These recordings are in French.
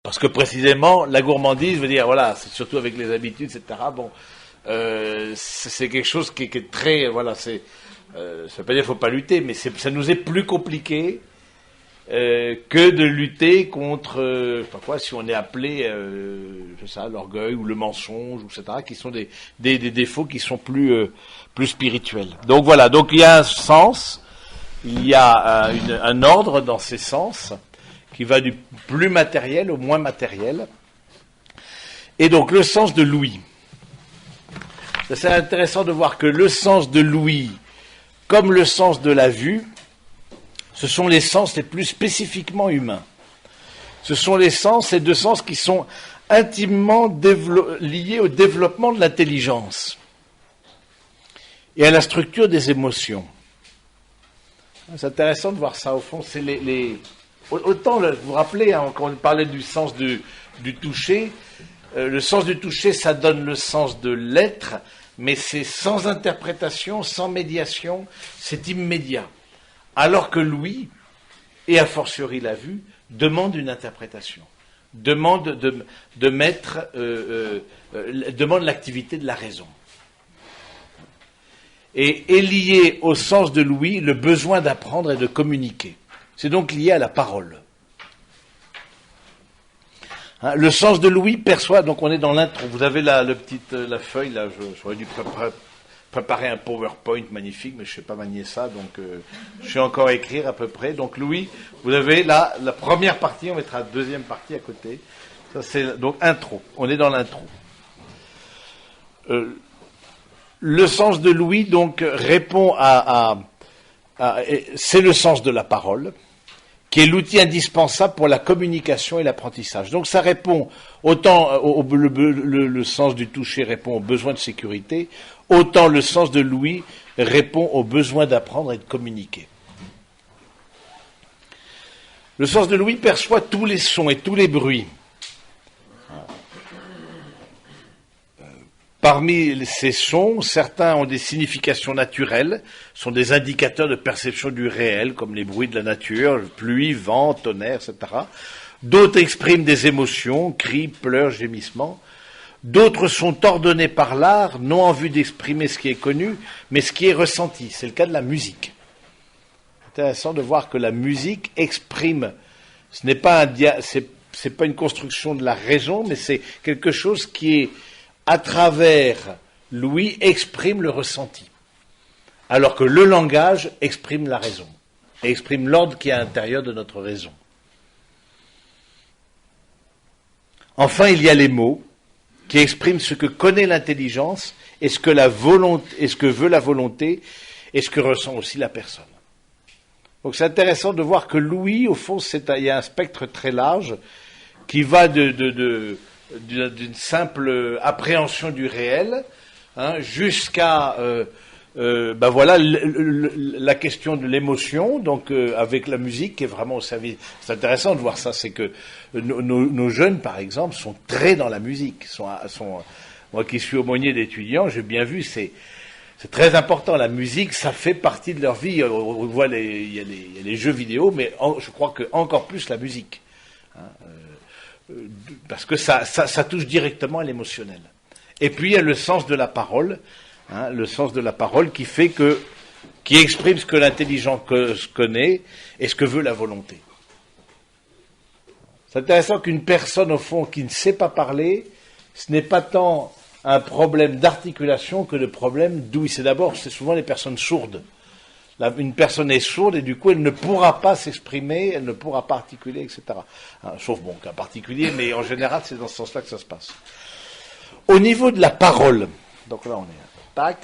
Parce que précisément, la gourmandise veut dire, voilà, c'est surtout avec les habitudes, etc. Bon, c'est quelque chose qui est très, voilà, ça veut pas dire qu'il faut pas lutter, mais ça nous est plus compliqué que de lutter contre, je sais pas quoi, si on est appelé, c'est ça, l'orgueil ou le mensonge, etc., qui sont des défauts qui sont plus spirituels. Donc voilà, donc il y a un sens, il y a un ordre dans ces sens qui va du plus matériel au moins matériel. Et donc le sens de l'ouïe. C'est intéressant de voir que le sens de l'ouïe, comme le sens de la vue, ce sont les sens les plus spécifiquement humains. Ce sont ces deux sens qui sont intimement liés au développement de l'intelligence et à la structure des émotions. C'est intéressant de voir ça, au fond, c'est autant, vous vous rappelez, hein, quand on parlait du sens du toucher, le sens du toucher, ça donne le sens de l'être, mais c'est sans interprétation, sans médiation, c'est immédiat. Alors que l'ouïe, et a fortiori la vue, demande une interprétation, demande demande l'activité de la raison. Et est lié au sens de l'ouïe le besoin d'apprendre et de communiquer. C'est donc lié à la parole. Hein, le sens de l'ouïe perçoit, donc on est dans l'intro. Vous avez la feuille, là, j'aurais dû préparer un PowerPoint magnifique, mais je ne sais pas manier ça, donc je sais encore écrire à peu près. Donc l'ouïe, vous avez là la première partie, on mettra la deuxième partie à côté. Ça c'est donc intro, on est dans l'intro. Le sens de l'ouïe, donc, répond c'est le sens de la parole, qui est l'outil indispensable pour la communication et l'apprentissage. Donc ça répond autant le sens du toucher répond aux besoins de sécurité, autant le sens de l'ouïe répond aux besoins d'apprendre et de communiquer. Le sens de l'ouïe perçoit tous les sons et tous les bruits. Parmi ces sons, certains ont des significations naturelles, sont des indicateurs de perception du réel, comme les bruits de la nature, pluie, vent, tonnerre, etc. D'autres expriment des émotions, cris, pleurs, gémissements. D'autres sont ordonnés par l'art, non en vue d'exprimer ce qui est connu, mais ce qui est ressenti. C'est le cas de la musique. C'est intéressant de voir que la musique exprime, ce n'est pas c'est pas une construction de la raison, mais c'est quelque chose qui est à travers l'ouïe, exprime le ressenti. Alors que le langage exprime la raison, et exprime l'ordre qui est à l'intérieur de notre raison. Enfin, il y a les mots, qui expriment ce que connaît l'intelligence, et ce que veut la volonté, et ce que ressent aussi la personne. Donc c'est intéressant de voir que l'ouïe, au fond, il y a un spectre très large, qui va d'une simple appréhension du réel, hein, jusqu'à voilà la question de l'émotion, donc avec la musique qui est vraiment au service. C'est intéressant de voir ça, c'est que nos jeunes, par exemple, sont très dans la musique. Moi qui suis aumônier d'étudiants, j'ai bien vu, c'est très important. La musique, ça fait partie de leur vie. On voit il y a les jeux vidéo, mais je crois que encore plus la musique. Hein, parce que ça touche directement à l'émotionnel. Et puis il y a le sens de la parole, hein, le sens de la parole qui exprime ce que l'intelligence connaît et ce que veut la volonté. C'est intéressant qu'une personne, au fond, qui ne sait pas parler, ce n'est pas tant un problème d'articulation que de problème d'ouïe. C'est souvent les personnes sourdes. Une personne est sourde et du coup elle ne pourra pas s'exprimer, elle ne pourra pas articuler, etc. Sauf bon, cas particulier, mais en général c'est dans ce sens-là que ça se passe. Au niveau de la parole, donc là on est tac,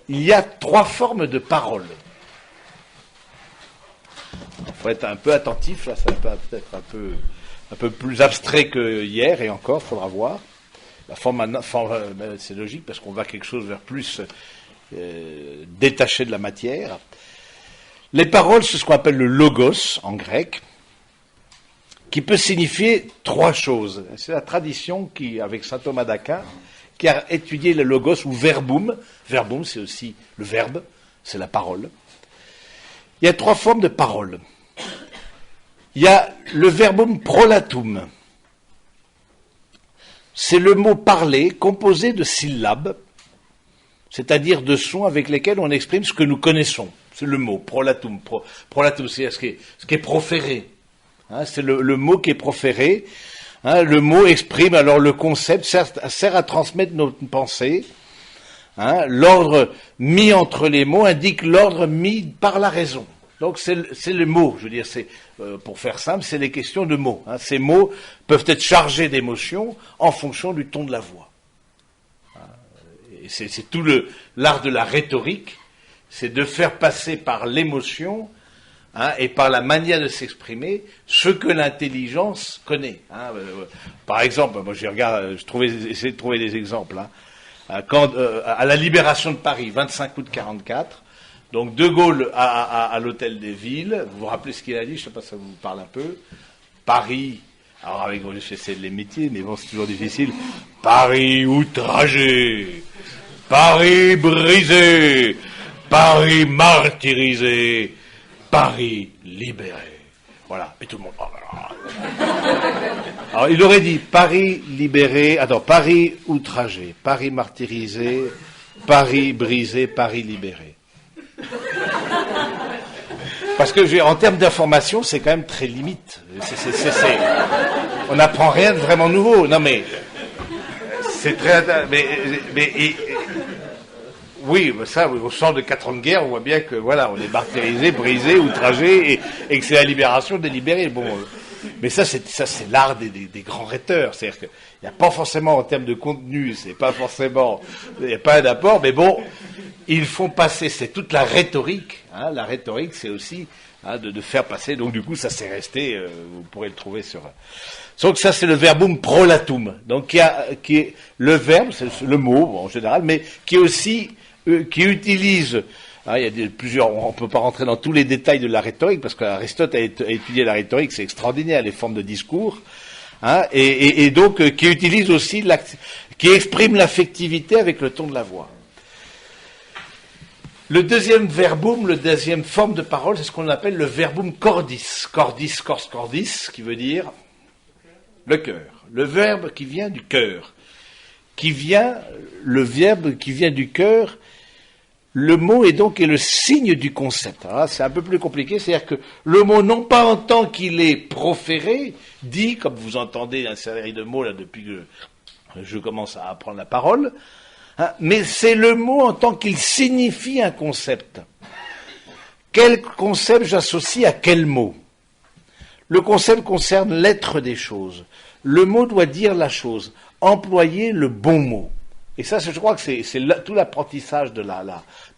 il y a 3 formes de parole. Il faut être un peu attentif, là ça va peut-être un peu plus abstrait que hier, et encore, il faudra voir. La forme, c'est logique parce qu'on va quelque chose vers plus détaché de la matière. Les paroles, c'est ce qu'on appelle le logos en grec, qui peut signifier 3 choses. C'est la tradition avec saint Thomas d'Aquin, qui a étudié le logos ou verbum. Verbum, c'est aussi le verbe, c'est la parole. Il y a 3 formes de parole. Il y a le verbum prolatum. C'est le mot parlé composé de syllabes, c'est-à-dire de sons avec lesquels on exprime ce que nous connaissons. C'est le mot, prolatum. Prolatum, c'est ce qui est proféré. Hein, c'est le mot qui est proféré. Hein, le mot exprime alors le concept, sert à transmettre notre pensée. Hein, l'ordre mis entre les mots indique l'ordre mis par la raison. Donc c'est le mot, je veux dire, pour faire simple, c'est les questions de mots. Hein. Ces mots peuvent être chargés d'émotions en fonction du ton de la voix. Et c'est tout l'art de la rhétorique, c'est de faire passer par l'émotion et par la manière de s'exprimer ce que l'intelligence connaît. Hein. Par exemple, moi j'essaie de trouver des exemples. Hein. Quand, à la libération de Paris, 25 août 44, donc De Gaulle à l'hôtel des Villes, vous vous rappelez ce qu'il a dit, je ne sais pas si ça vous parle un peu, Paris, alors avec moi j'essaie de l'imiter, mais bon c'est toujours difficile, Paris outragé, Paris brisé, Paris martyrisé, Paris libéré. Voilà, et tout le monde... Oh là là. Alors il aurait dit Paris libéré, Paris outragé, Paris martyrisé, Paris brisé, Paris libéré. Parce que en termes d'information, c'est quand même très limite. On n'apprend rien de vraiment nouveau. Non mais c'est très. Oui, ça, au champ de 4 ans de guerre, on voit bien que voilà, on est martyrisé, brisé, outragé, et que c'est la libération des libérés. Bon, mais ça c'est l'art des grands rhéteurs. C'est-à-dire qu'il n'y a pas forcément en termes de contenu, il n'y a pas un apport, mais bon. Ils font passer, c'est toute la rhétorique. Hein, la rhétorique, c'est aussi de faire passer. Donc du coup, ça s'est resté. Vous pourrez le trouver sur. Donc ça, c'est le verbum prolatum. Donc qui est le verbe, c'est le mot en général, mais qui est aussi qui utilise. Hein, il y a plusieurs. On ne peut pas rentrer dans tous les détails de la rhétorique parce qu'Aristote a étudié la rhétorique, c'est extraordinaire les formes de discours. Hein, et donc qui utilise aussi qui exprime l'affectivité avec le ton de la voix. Le deuxième verbum, la deuxième forme de parole, c'est ce qu'on appelle le verbum cordis. Cordis, cordis, qui veut dire le cœur. Le verbe qui vient du cœur. Le verbe qui vient du cœur, le mot est le signe du concept. Alors là, c'est un peu plus compliqué, c'est-à-dire que le mot, non pas en tant qu'il est proféré, dit, comme vous entendez un série de mots là depuis que je commence à apprendre la parole, mais c'est le mot en tant qu'il signifie un concept. Quel concept j'associe à quel mot? Le concept concerne l'être des choses. Le mot doit dire la chose, employer le bon mot. Et ça, je crois que c'est tout l'apprentissage de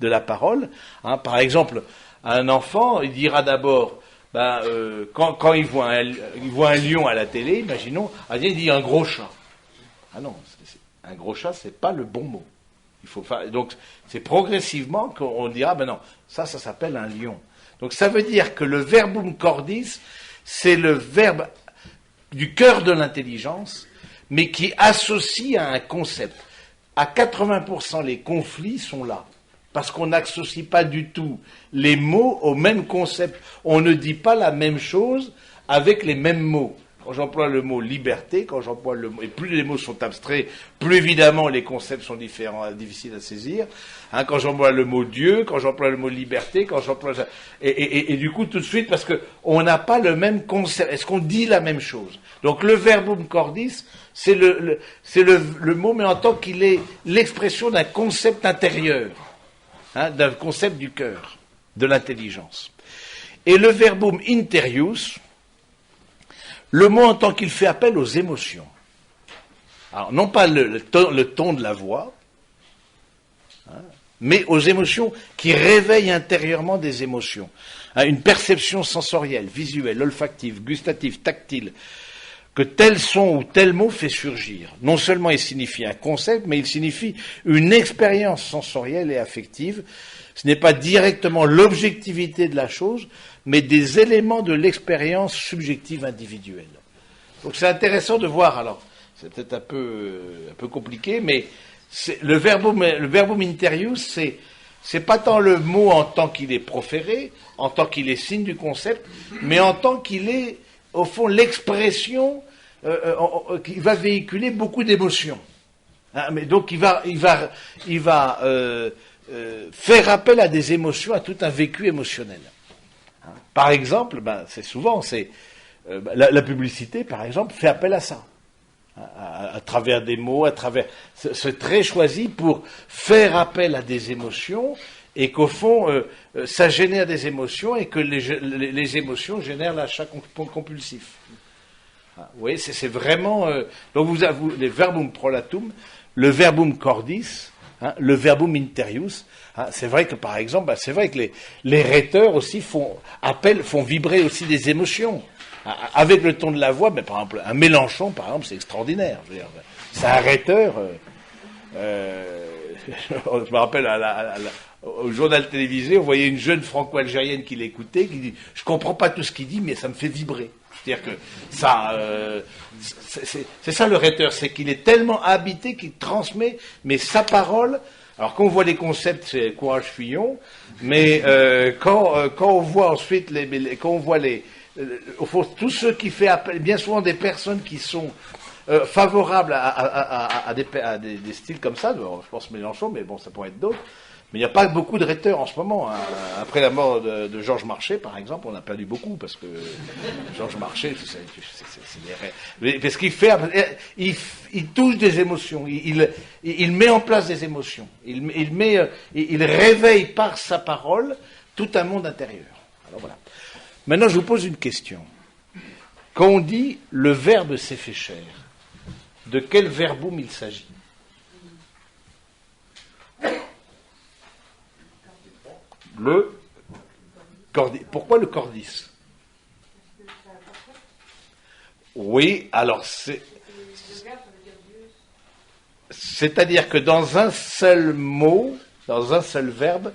la parole. Hein, par exemple, un enfant, il dira d'abord, quand il voit un lion à la télé, imaginons, il dit un gros chat. Ah non, un gros chat, c'est pas le bon mot. Donc, c'est progressivement qu'on dira, non, ça s'appelle un lion. Donc, ça veut dire que le verbum cordis, c'est le verbe du cœur de l'intelligence, mais qui associe à un concept. À 80%, les conflits sont là. Parce qu'on n'associe pas du tout les mots au même concept. On ne dit pas la même chose avec les mêmes mots. Quand j'emploie le mot liberté, et plus les mots sont abstraits, plus évidemment les concepts sont différents, difficiles à saisir. Hein, quand j'emploie le mot Dieu, quand j'emploie le mot liberté, et du coup tout de suite parce que on n'a pas le même concept. Est-ce qu'on dit la même chose? Donc le verbum cordis, c'est le mot, mais en tant qu'il est l'expression d'un concept intérieur, hein, d'un concept du cœur, de l'intelligence. Et le verbum interius, le mot en tant qu'il fait appel aux émotions. Alors, non pas le ton de la voix, hein, mais aux émotions qui réveillent intérieurement des émotions. Hein, une perception sensorielle, visuelle, olfactive, gustative, tactile, que tel son ou tel mot fait surgir. Non seulement il signifie un concept, mais il signifie une expérience sensorielle et affective. Ce n'est pas directement l'objectivité de la chose, mais des éléments de l'expérience subjective individuelle. Donc c'est intéressant de voir, alors, c'est peut-être un peu compliqué, mais le verbum interius, c'est pas tant le mot en tant qu'il est proféré, en tant qu'il est signe du concept, mais en tant qu'il est au fond, l'expression qui va véhiculer beaucoup d'émotions. Hein, mais donc il va faire appel à des émotions, à tout un vécu émotionnel. Hein. Par exemple, la publicité, par exemple, fait appel à ça. À travers des mots, c'est très choisi pour faire appel à des émotions et qu'au fond, ça génère des émotions et que les émotions génèrent l'achat compulsif. Vous voyez, c'est vraiment... donc les verbum prolatum, le verbum cordis, hein, le verbum interius, hein, c'est vrai que par exemple, c'est vrai que les rhéteurs aussi font vibrer aussi des émotions. Avec le ton de la voix, mais par exemple, un Mélenchon, par exemple, c'est extraordinaire. Je veux dire, c'est un rhéteur. Je me rappelle au journal télévisé, on voyait une jeune franco-algérienne qui l'écoutait, qui dit « Je comprends pas tout ce qu'il dit, mais ça me fait vibrer ». C'est-à-dire que ça, c'est ça le rhéteur, c'est qu'il est tellement habité qu'il transmet, mais sa parole. Alors quand on voit les concepts, c'est courage Fillon, mais quand on voit ensuite au fond, tous ceux qui font appel, bien souvent des personnes qui sont favorables à des styles comme ça, je pense Mélenchon, mais bon, ça pourrait être d'autres. Mais il n'y a pas beaucoup de rhéteurs en ce moment. Hein. Après la mort de Georges Marchais, par exemple, on a perdu beaucoup, parce que Georges Marchais, parce qu'il il touche des émotions, il met en place des émotions, il réveille par sa parole tout un monde intérieur. Alors voilà. Maintenant, je vous pose une question. Quand on dit « le Verbe s'est fait chair », de quel verbum il s'agit? Le cordis. Pourquoi le cordis? Oui, alors c'est-à-dire que dans un seul mot, dans un seul verbe,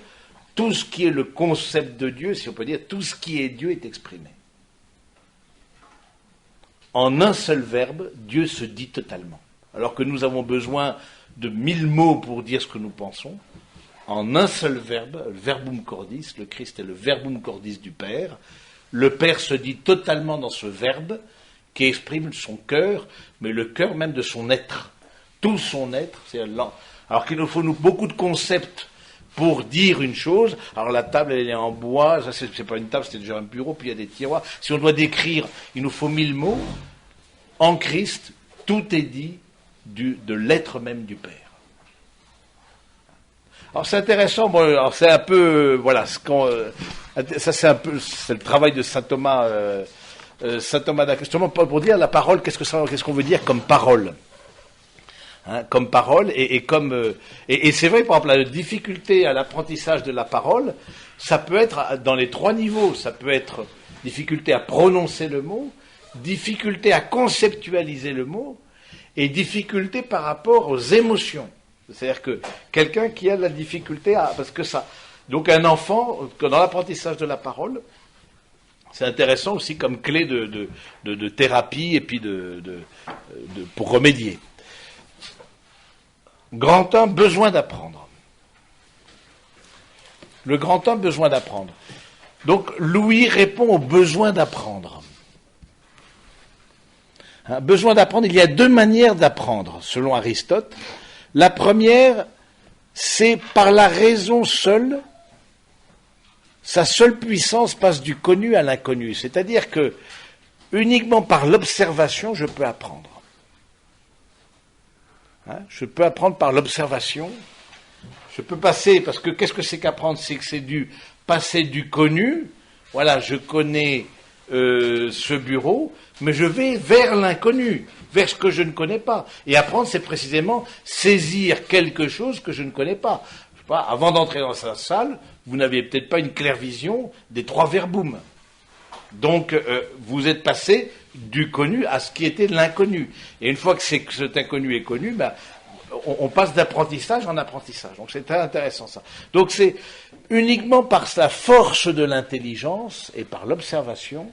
tout ce qui est le concept de Dieu, si on peut dire, tout ce qui est Dieu est exprimé. En un seul verbe, Dieu se dit totalement. Alors que nous avons besoin de 1000 mots pour dire ce que nous pensons, en un seul verbe, le verbum cordis, le Christ est le verbum cordis du Père, le Père se dit totalement dans ce verbe qui exprime son cœur, mais le cœur même de son être. Tout son être, alors qu'il nous faut beaucoup de concepts pour dire une chose. Alors la table, elle est en bois, ça c'est pas une table, c'est déjà un bureau, puis il y a des tiroirs. Si on doit décrire, il nous faut 1000 mots. En Christ, tout est dit de l'être même du Père. Alors c'est intéressant, bon, alors c'est un peu, voilà, ça c'est le travail de saint Thomas d'Aquin, justement pour dire la parole, qu'est-ce qu'on veut dire comme parole, hein, comme parole et c'est vrai, par exemple, la difficulté à l'apprentissage de la parole, ça peut être dans les 3 niveaux, ça peut être difficulté à prononcer le mot, difficulté à conceptualiser le mot et difficulté par rapport aux émotions. C'est-à-dire que quelqu'un qui a la difficulté parce que ça... Donc un enfant, dans l'apprentissage de la parole, c'est intéressant aussi comme clé de thérapie et puis pour remédier. Grand 1, besoin d'apprendre. Le grand 1, besoin d'apprendre. Donc Louis répond au besoin d'apprendre. Besoin d'apprendre, il y a 2 manières d'apprendre, selon Aristote. La première, c'est par la raison seule, sa seule puissance passe du connu à l'inconnu. C'est-à-dire que uniquement par l'observation, je peux apprendre. Je peux apprendre par l'observation. Je peux passer, parce que qu'est-ce que c'est qu'apprendre? C'est que c'est passer du connu. Voilà, je connais ce bureau, mais je vais vers l'inconnu, vers ce que je ne connais pas. Et apprendre, c'est précisément saisir quelque chose que je ne connais pas. Je sais pas, avant d'entrer dans sa salle, vous n'aviez peut-être pas une claire vision des 3 verbums. Donc, vous êtes passé du connu à ce qui était l'inconnu. Et une fois que cet inconnu est connu, on passe d'apprentissage en apprentissage. Donc, c'est très intéressant, ça. Donc, c'est uniquement par la force de l'intelligence et par l'observation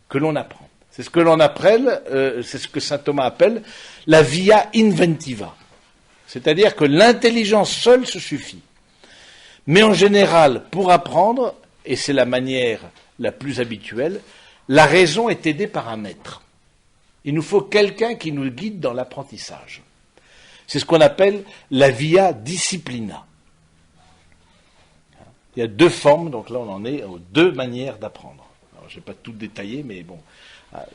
que l'on apprend. C'est ce que l'on appelle, c'est ce que saint Thomas appelle la via inventiva. C'est-à-dire que l'intelligence seule se suffit. Mais en général, pour apprendre, et c'est la manière la plus habituelle, la raison est aidée par un maître. Il nous faut quelqu'un qui nous guide dans l'apprentissage. C'est ce qu'on appelle la via disciplina. Il y a 2 formes, donc là on en est aux 2 manières d'apprendre. Alors je ne vais pas tout détailler, mais bon.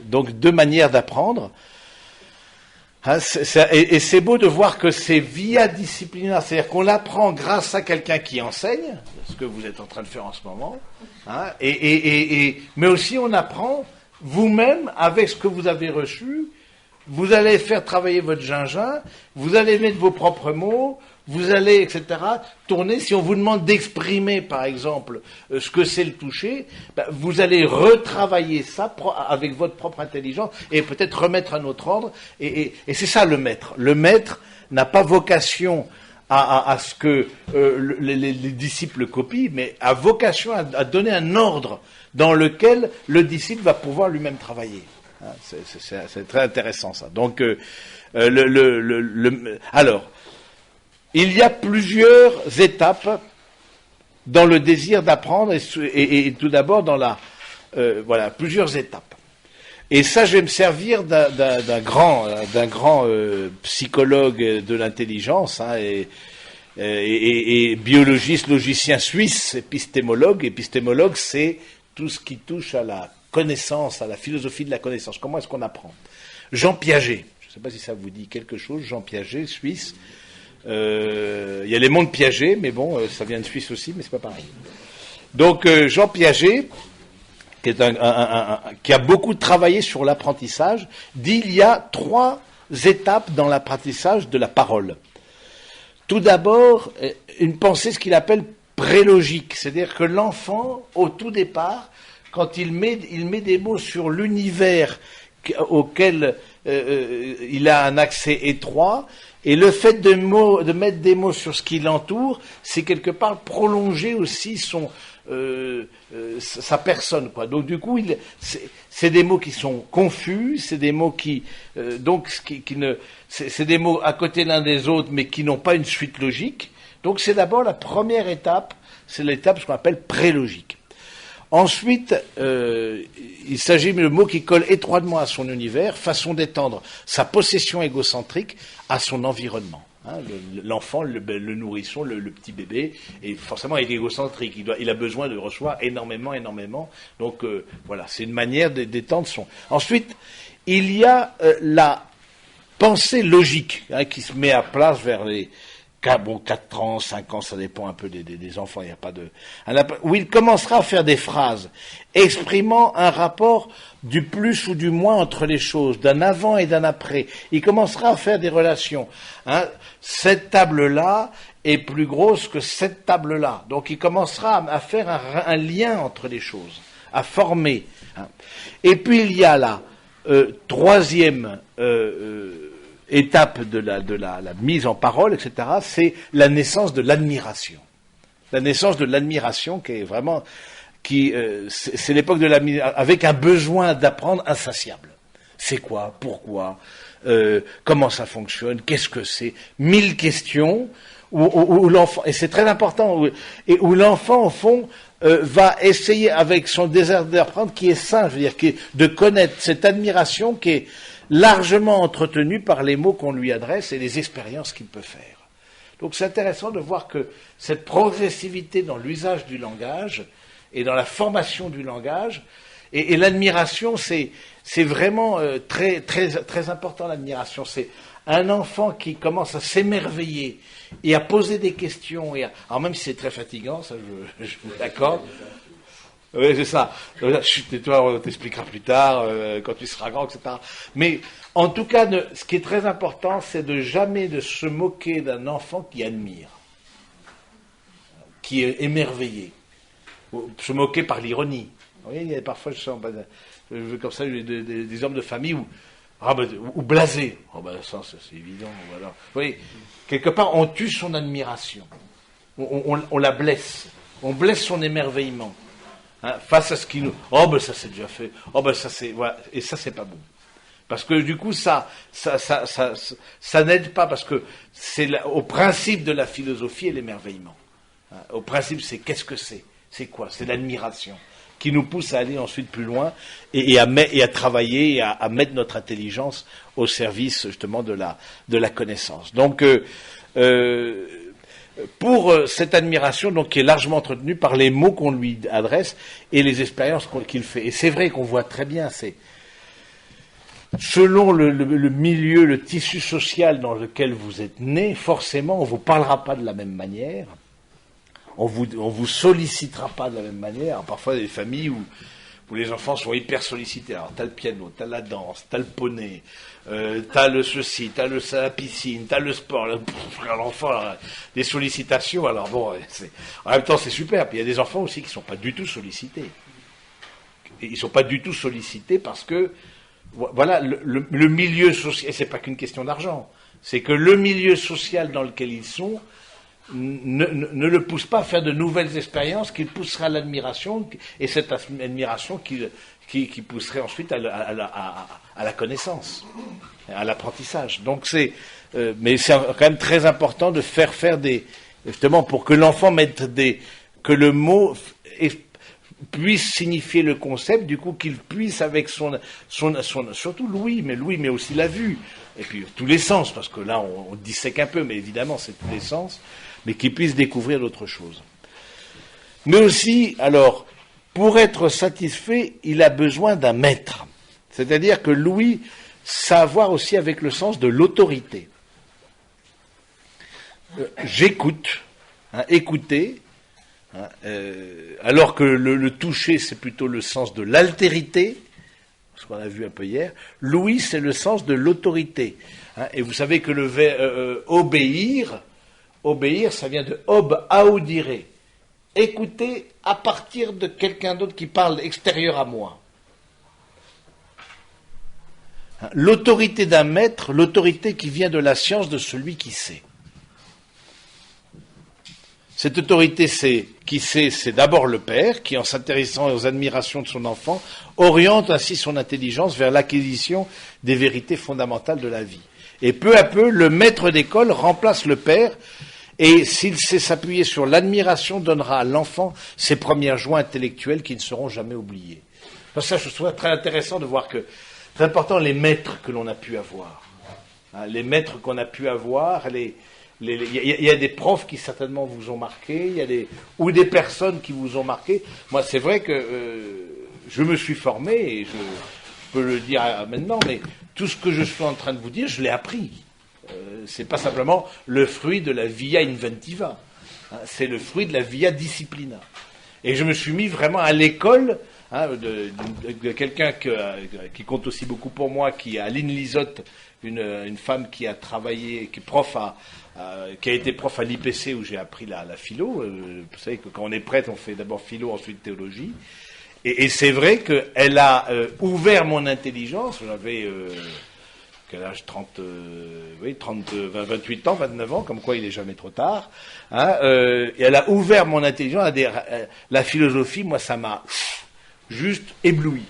Donc 2 manières d'apprendre. Et c'est beau de voir que c'est via disciplina, c'est-à-dire qu'on l'apprend grâce à quelqu'un qui enseigne, ce que vous êtes en train de faire en ce moment, mais aussi on apprend vous-même avec ce que vous avez reçu. Vous allez faire travailler votre gingembre, vous allez mettre vos propres mots, vous allez, etc., tourner. Si on vous demande d'exprimer, par exemple, ce que c'est le toucher, vous allez retravailler ça avec votre propre intelligence et peut-être remettre un autre ordre. Et c'est ça le maître. Le maître n'a pas vocation à ce que les disciples copient, mais a vocation à donner un ordre dans lequel le disciple va pouvoir lui-même travailler. C'est très intéressant ça. Donc, alors, il y a plusieurs étapes dans le désir d'apprendre et tout d'abord dans voilà, plusieurs étapes. Et ça, je vais me servir d'un grand psychologue de l'intelligence et biologiste, logicien suisse, épistémologue. Épistémologue, c'est tout ce qui touche à la connaissance, à la philosophie de la connaissance. Comment est-ce qu'on apprend? Jean Piaget, je ne sais pas si ça vous dit quelque chose, Jean Piaget, Suisse. Il y a les mondes Piaget, mais bon, ça vient de Suisse aussi, mais c'est pas pareil. Donc Jean Piaget, qui est qui a beaucoup travaillé sur l'apprentissage, dit il y a 3 étapes dans l'apprentissage de la parole. Tout d'abord, une pensée, ce qu'il appelle prélogique, c'est-à-dire que l'enfant, au tout départ, quand il met des mots sur l'univers auquel il a un accès étroit, et le fait de mettre des mots sur ce qui l'entoure, c'est quelque part prolonger aussi sa personne, quoi. Donc du coup, c'est des mots qui sont confus, c'est des mots c'est des mots à côté l'un des autres, mais qui n'ont pas une suite logique. Donc c'est d'abord la première étape, c'est l'étape ce qu'on appelle prélogique. Ensuite, il s'agit de mots qui collent étroitement à son univers, façon d'étendre sa possession égocentrique à son environnement. L'enfant, le nourrisson, le petit bébé, et forcément il est égocentrique, il a besoin de recevoir énormément. Donc voilà, c'est une manière d'étendre son... Ensuite, il y a la pensée logique qui se met à place vers les... 4 ans, 5 ans, ça dépend un peu des enfants, il n'y a pas de... où il commencera à faire des phrases exprimant un rapport du plus ou du moins entre les choses, d'un avant et d'un après. Il commencera à faire des relations. Cette table-là est plus grosse que cette table-là. Donc il commencera à faire un lien entre les choses, à former. Et puis il y a la troisième... étape de la mise en parole, etc., c'est la naissance de l'admiration. La naissance de l'admiration qui est vraiment... c'est l'époque de l'admiration, avec un besoin d'apprendre insatiable. C'est quoi? Pourquoi? Comment ça fonctionne? Qu'est-ce que c'est? 1000 questions où l'enfant... Et c'est très important, où l'enfant, au fond, va essayer, avec son désir d'apprendre, qui est sain, je veux dire, de connaître cette admiration qui est largement entretenu par les mots qu'on lui adresse et les expériences qu'il peut faire. Donc c'est intéressant de voir que cette progressivité dans l'usage du langage et dans la formation du langage, et l'admiration, c'est vraiment très, très, très important, l'admiration. C'est un enfant qui commence à s'émerveiller et à poser des questions, alors même si c'est très fatigant, ça je vous l'accorde. Oui, c'est ça. Et toi, on t'expliquera plus tard, quand tu seras grand, etc. Mais, en tout cas, ce qui est très important, c'est de jamais de se moquer d'un enfant qui admire, qui est émerveillé. Se moquer par l'ironie. Oui, il y a parfois, je sens, comme ça, des hommes de famille ou blasés. Ça, c'est évident. Voilà. Oui, quelque part, on tue son admiration. On la blesse. On blesse son émerveillement. Face à ce qui nous... ça c'est déjà fait. Ça c'est... Voilà. Et ça c'est pas bon. Parce que du coup ça n'aide pas, parce que c'est au principe de la philosophie et l'émerveillement. Au principe, c'est qu'est-ce que c'est? C'est quoi? C'est l'admiration. qui nous pousse à aller ensuite plus loin et à travailler et à mettre notre intelligence au service justement de la connaissance. Donc pour cette admiration donc qui est largement entretenue par les mots qu'on lui adresse et les expériences qu'il fait. Et c'est vrai qu'on voit très bien, c'est selon le milieu, le tissu social dans lequel vous êtes né, forcément on vous parlera pas de la même manière. On vous sollicitera pas de la même manière. Alors, parfois, il y a des familles où les enfants sont hyper sollicités. Alors, t'as le piano, t'as la danse, t'as le poney, t'as le ceci, t'as la piscine, t'as le sport. L'enfant, des sollicitations. Alors bon, en même temps, c'est super. Puis il y a des enfants aussi qui sont pas du tout sollicités. Et ils sont pas du tout sollicités parce que, voilà, le milieu social, et c'est pas qu'une question d'argent. C'est que le milieu social dans lequel ils sont, ne le pousse pas à faire de nouvelles expériences, qui poussera à l'admiration, et cette admiration qui pousserait ensuite à la connaissance, à l'apprentissage. Donc mais c'est quand même très important de faire justement pour que l'enfant que le mot puisse signifier le concept, du coup qu'il puisse avec surtout l'ouïe, mais aussi la vue, et puis tous les sens, parce que là on dissèque un peu, mais évidemment c'est tous les sens, mais qu'il puisse découvrir d'autres choses. Mais aussi, alors, pour être satisfait, il a besoin d'un maître. C'est-à-dire que l'ouïe, ça a à voir aussi avec le sens de l'autorité. J'écoute, écouter, alors que le toucher, c'est plutôt le sens de l'altérité, ce qu'on a vu un peu hier. L'ouïe, c'est le sens de l'autorité. Et vous savez que le verbe obéir, ça vient de audire. Écouter à partir de quelqu'un d'autre qui parle extérieur à moi. L'autorité d'un maître, l'autorité qui vient de la science de celui qui sait. Cette autorité qui sait, c'est d'abord le père, qui en s'intéressant aux admirations de son enfant, oriente ainsi son intelligence vers l'acquisition des vérités fondamentales de la vie. Et peu à peu, le maître d'école remplace le père, et s'il sait s'appuyer sur l'admiration, donnera à l'enfant ses premières joies intellectuelles qui ne seront jamais oubliées. Donc ça, je trouve très intéressant de voir que c'est important les maîtres que l'on a pu avoir. Les maîtres qu'on a pu avoir, il y a des profs qui certainement vous ont marqué, ou des personnes qui vous ont marqué. Moi, c'est vrai que je me suis formé, et je peux le dire maintenant, mais tout ce que je suis en train de vous dire, je l'ai appris. C'est pas simplement le fruit de la via inventiva, c'est le fruit de la via disciplina. Et je me suis mis vraiment à l'école de quelqu'un qui compte aussi beaucoup pour moi, qui est Aline Lisotte, une femme qui a travaillé, qui a été prof à l'IPC où j'ai appris la philo. Vous savez que quand on est prêtre, on fait d'abord philo, ensuite théologie. Et c'est vrai qu'elle a ouvert mon intelligence. J'avais quel âge, 28 ans, 29 ans, comme quoi il n'est jamais trop tard. Et elle a ouvert mon intelligence. La philosophie, moi, ça m'a juste ébloui.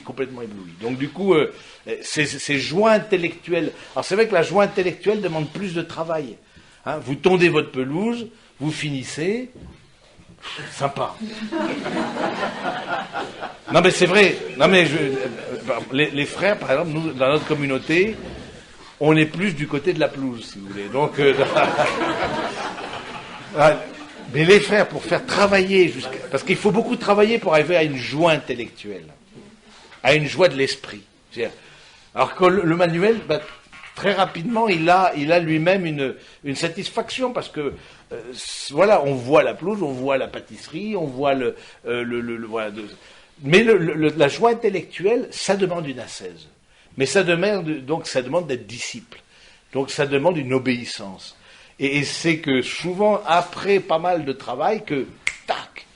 Complètement ébloui. Donc du coup, ces joies intellectuelles. Alors c'est vrai que la joie intellectuelle demande plus de travail. Vous tondez votre pelouse, vous finissez. Sympa. Non mais c'est vrai. Non mais les frères, par exemple, nous dans notre communauté, on est plus du côté de la pelouse, si vous voulez. Donc, mais les frères, pour faire travailler parce qu'il faut beaucoup travailler pour arriver à une joie intellectuelle, à une joie de l'esprit. Alors que le manuel, très rapidement, il a lui-même une satisfaction parce que voilà, on voit la pelouse, on voit la pâtisserie, on voit voilà. Mais la joie intellectuelle, ça demande une ascèse. Mais ça demande d'être disciple. Donc ça demande une obéissance. Et c'est que souvent, après pas mal de travail, que tac,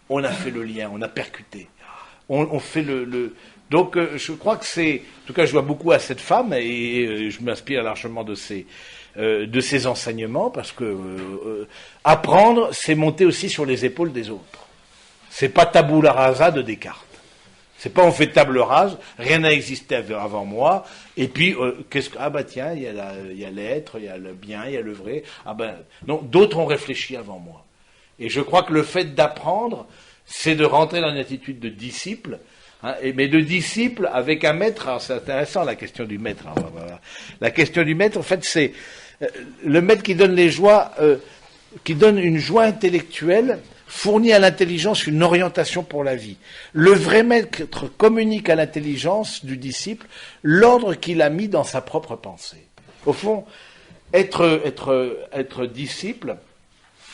on a fait le lien, on a percuté. On fait Donc je crois que c'est... En tout cas, je vois beaucoup à cette femme, et je m'inspire largement de ses enseignements, parce que apprendre, c'est monter aussi sur les épaules des autres. C'est pas tabula rasa de Descartes. C'est pas on fait table rase, rien n'a existé avant moi, et puis tiens, il y a l'être, il y a le bien, il y a le vrai. Non, d'autres ont réfléchi avant moi. Et je crois que le fait d'apprendre, c'est de rentrer dans une attitude de disciple, hein, mais de disciple avec un maître. Alors c'est intéressant la question du maître. Alors, voilà. La question du maître, en fait, c'est le maître qui donne les joies, qui donne une joie intellectuelle, fournit à l'intelligence une orientation pour la vie. Le vrai maître communique à l'intelligence du disciple l'ordre qu'il a mis dans sa propre pensée. Au fond, être disciple,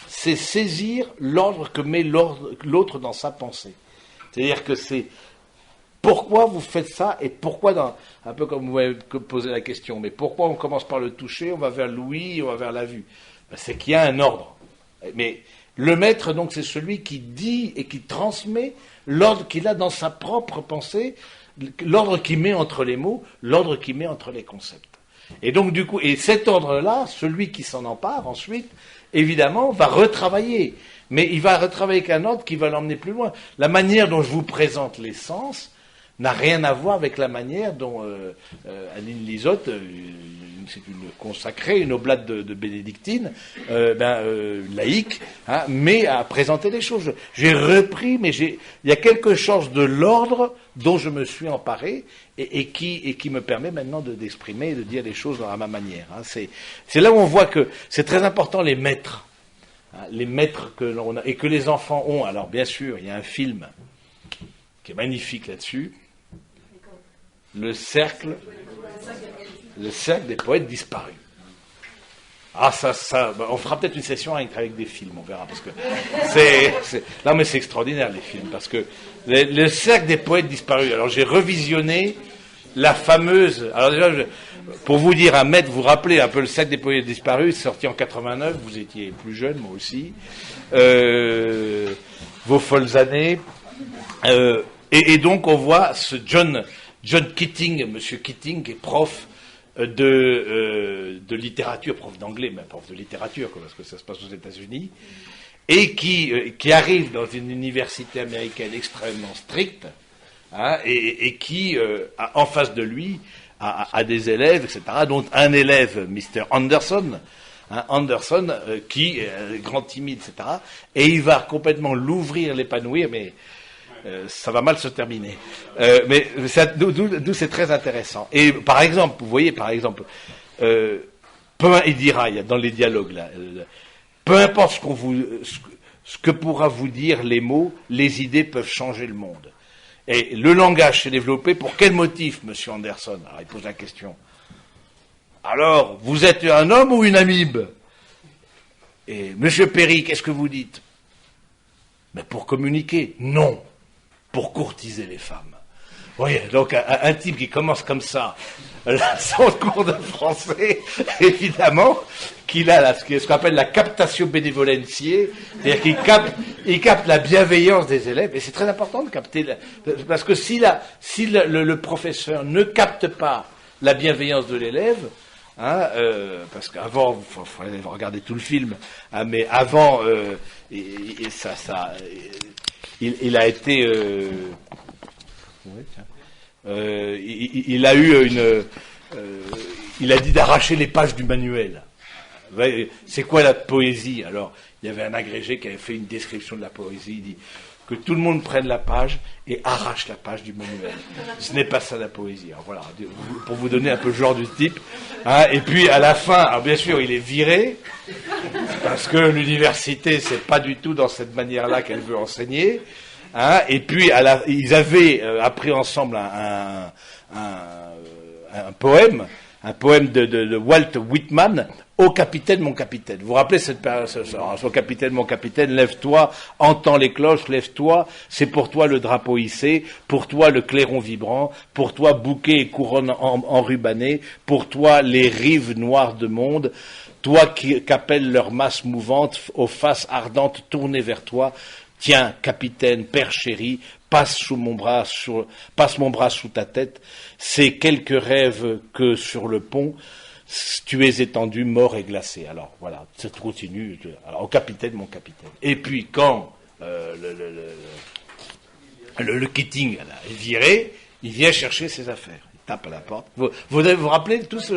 c'est saisir l'ordre que met l'autre dans sa pensée. C'est-à-dire que c'est pourquoi vous faites ça et pourquoi, un peu comme vous m'avez posé la question, mais pourquoi on commence par le toucher, on va vers l'ouïe, on va vers la vue. C'est qu'il y a un ordre. Mais le maître, donc, c'est celui qui dit et qui transmet l'ordre qu'il a dans sa propre pensée, l'ordre qu'il met entre les mots, l'ordre qu'il met entre les concepts. Et donc, du coup, et cet ordre-là, celui qui s'en empare ensuite, évidemment, va retravailler. Mais il va retravailler avec un ordre qui va l'emmener plus loin. La manière dont je vous présente les sens n'a rien à voir avec la manière dont Aline Lisotte, c'est une consacrée, une oblate de bénédictine, laïque, hein, mais à présenter les choses. J'ai repris, mais il y a quelque chose de l'ordre dont je me suis emparé et qui me permet maintenant d'exprimer et de dire les choses à ma manière. Hein. C'est là où on voit que c'est très important les maîtres. Hein, les maîtres que l'on a et que les enfants ont. Alors bien sûr, il y a un film qui est magnifique là-dessus. Le cercle des poètes disparus. Ah, on fera peut-être une session avec des films, on verra, parce que non, mais c'est extraordinaire, les films, parce que le cercle des poètes disparus. Alors, j'ai revisionné la fameuse, alors déjà, pour vous dire, un maître, vous vous rappelez un peu le cercle des poètes disparus, c'est sorti en 89, vous étiez plus jeune, moi aussi, vos folles années, et donc, on voit ce John Keating, monsieur Keating, qui est prof de littérature, prof d'anglais, mais prof de littérature, parce que ça se passe aux États-Unis, et qui arrive dans une université américaine extrêmement stricte, hein, et qui, en face de lui, a des élèves, etc., dont un élève, Mr. Anderson, hein, qui est grand timide, etc., et il va complètement l'ouvrir, l'épanouir, mais ça va mal se terminer. Mais d'où c'est très intéressant. Et par exemple, vous voyez, il dira, il y a dans les dialogues là, peu importe ce que pourra vous dire les mots, les idées peuvent changer le monde. Et le langage s'est développé pour quel motif, monsieur Anderson? Alors il pose la question. Alors, vous êtes un homme ou une amibe? Et monsieur Perry, qu'est-ce que vous dites? Mais pour communiquer, non. Pour courtiser les femmes. Vous voyez, donc un type qui commence comme ça, son cours de français, évidemment, qu'il a ce qu'on appelle la captatio benevolentiae, c'est-à-dire qu'il capte la bienveillance des élèves, et c'est très important de capter, parce que si le professeur ne capte pas la bienveillance de l'élève, hein, parce qu'avant, il faudrait regarder tout le film, hein, mais avant, il a été, il a eu il a dit d'arracher les pages du manuel. C'est quoi la poésie? Alors, il y avait un agrégé qui avait fait une description de la poésie. Il dit que tout le monde prenne la page et arrache la page du manuel. Ce n'est pas ça la poésie. Alors voilà, pour vous donner un peu le genre du type. Hein, et puis à la fin, alors bien sûr, il est viré parce que l'université, c'est pas du tout dans cette manière-là qu'elle veut enseigner. Hein, et puis ils avaient appris ensemble un poème de Walt Whitman, Ô capitaine, mon capitaine. Vous vous rappelez cette période, Ô capitaine, mon capitaine, lève-toi, entends les cloches, lève-toi, c'est pour toi le drapeau hissé, pour toi le clairon vibrant, pour toi bouquet et couronne enrubannées, pour toi les rives noires de monde, toi qu'appellent leurs masses mouvantes aux faces ardentes tournées vers toi. Tiens, capitaine, père chéri, passe mon bras sous ta tête, c'est quelques rêves que sur le pont, tu es étendu, mort et glacé. Alors, voilà, ça continue. Alors, au capitaine, mon capitaine. Et puis, quand le Keating est viré, il vient chercher ses affaires. Il tape à la porte. Vous vous rappelez tous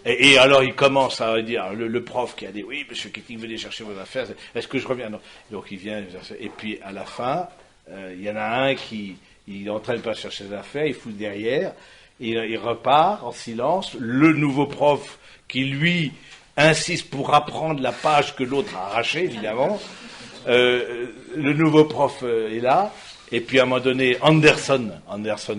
Et alors il commence à dire, le prof qui a dit, oui, monsieur Keating, venez chercher vos affaires, est-ce que je reviens? Non. Donc il vient, et puis à la fin, il y en a un qui il est en train de pas chercher ses affaires, il fout derrière, et il repart en silence, le nouveau prof qui lui insiste pour apprendre la page que l'autre a arrachée, évidemment, le nouveau prof est là, et puis à un moment donné, Anderson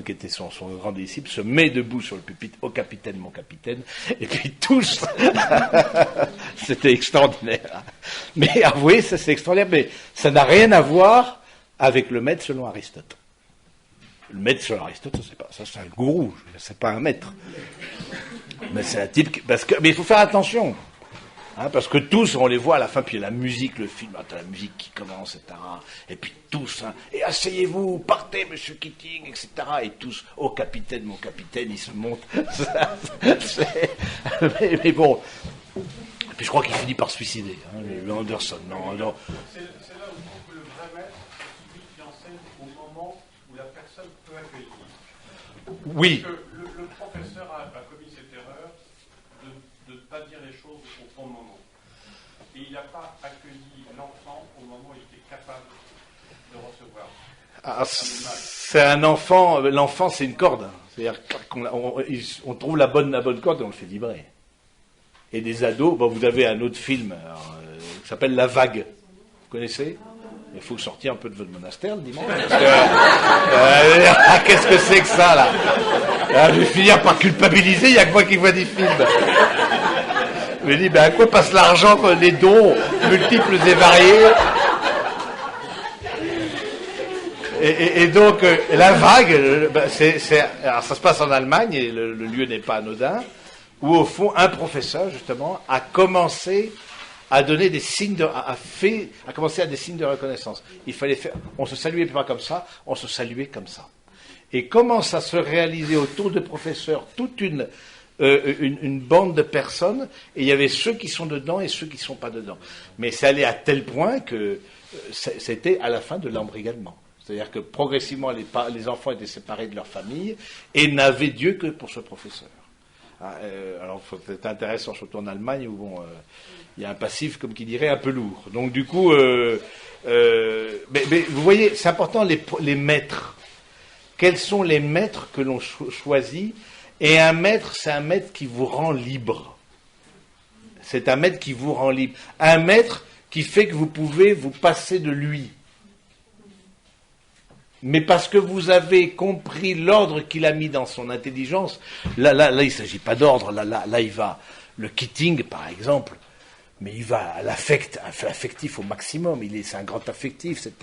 qui était son grand disciple, se met debout sur le pupitre, « Oh capitaine, mon capitaine », et puis tous, c'était extraordinaire. Mais avouez, ça c'est extraordinaire, mais ça n'a rien à voir avec le maître selon Aristote. Le maître selon Aristote, c'est un gourou, c'est pas un maître. Mais c'est un type, mais il faut faire attention. Hein, parce que tous, on les voit à la fin, puis la musique, le film, la musique qui commence, etc. Et puis tous, hein, et asseyez-vous, partez, monsieur Keating, etc. Et tous, oh capitaine, mon capitaine, ils se montent. mais bon. Et puis je crois qu'il finit par se suicider, hein, le Anderson. Non. C'est là où je trouve que le vrai maître, c'est celui qui enseigne au moment où la personne peut accueillir. Oui. Parce que le professeur a commis cette erreur de ne pas dire les choses au bon moment. Et il n'a pas accueilli l'enfant au moment où il était capable de recevoir. Ah, c'est un enfant, l'enfant c'est une corde. C'est-à-dire qu'on trouve la bonne corde et on le fait vibrer. Et des ados, vous avez un autre film qui s'appelle La Vague. Vous connaissez? Il faut sortir un peu de votre monastère le dimanche. Qu'est-ce que c'est que ça là? Je vais finir par culpabiliser, il n'y a que moi qui vois des films. Je me dis, à quoi passe l'argent, les dons multiples et variés? Et donc, La Vague, alors ça se passe en Allemagne, et le lieu n'est pas anodin, où au fond, un professeur, justement, a commencé à donner des signes a commencé à des signes de reconnaissance. Il fallait faire, on se saluait pas comme ça, on se saluait comme ça. Et commence à se réaliser autour de professeurs toute une bande de personnes, et il y avait ceux qui sont dedans et ceux qui sont pas dedans. Mais c'est allé à tel point que c'était à la fin de l'embrigadement. C'est-à-dire que progressivement, les enfants étaient séparés de leur famille et n'avaient Dieu que pour ce professeur. Alors, c'est intéressant, surtout en Allemagne, où il y a un passif, comme qui dirait, un peu lourd. Donc, du coup, mais vous voyez, c'est important, les maîtres. Quels sont les maîtres que l'on choisit? Et un maître, c'est un maître qui vous rend libre. C'est un maître qui vous rend libre. Un maître qui fait que vous pouvez vous passer de lui. Mais parce que vous avez compris l'ordre qu'il a mis dans son intelligence, là il ne s'agit pas d'ordre, là il va, le Keating par exemple, mais il va à affectif au maximum, c'est un grand affectif, etc.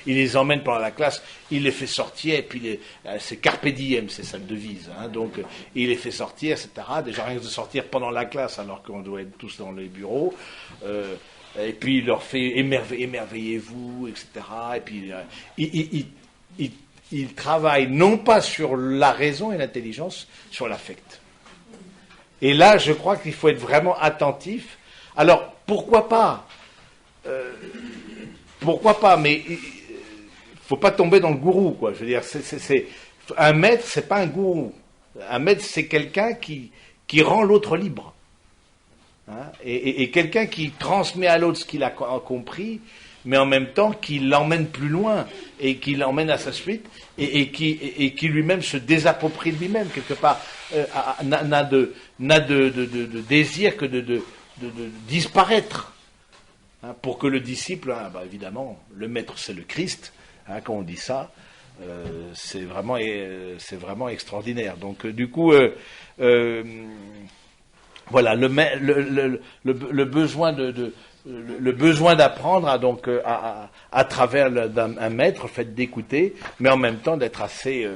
Il les emmène pendant la classe, il les fait sortir, et puis c'est carpe diem, c'est sa devise, hein, donc il les fait sortir, etc. Déjà rien que de sortir pendant la classe, alors qu'on doit être tous dans les bureaux, et puis il leur fait émerveillez-vous, etc. Et puis il travaille non pas sur la raison et l'intelligence, sur l'affect. Et là, je crois qu'il faut être vraiment attentif. Alors, pourquoi pas? Mais il faut pas tomber dans le gourou, quoi. Je veux dire, un maître, c'est pas un gourou. Un maître, c'est quelqu'un qui rend l'autre libre. Hein, et quelqu'un qui transmet à l'autre ce qu'il a compris, mais en même temps qui l'emmène plus loin et qui l'emmène à sa suite et qui lui-même se désapproprie de lui-même quelque part, n'a de désir que de disparaître, hein, pour que le disciple, hein, évidemment, le maître c'est le Christ, hein, quand on dit ça, c'est vraiment extraordinaire. Donc du coup, voilà, le besoin le besoin d'apprendre donc à travers un maître, le fait d'écouter, mais en même temps d'être assez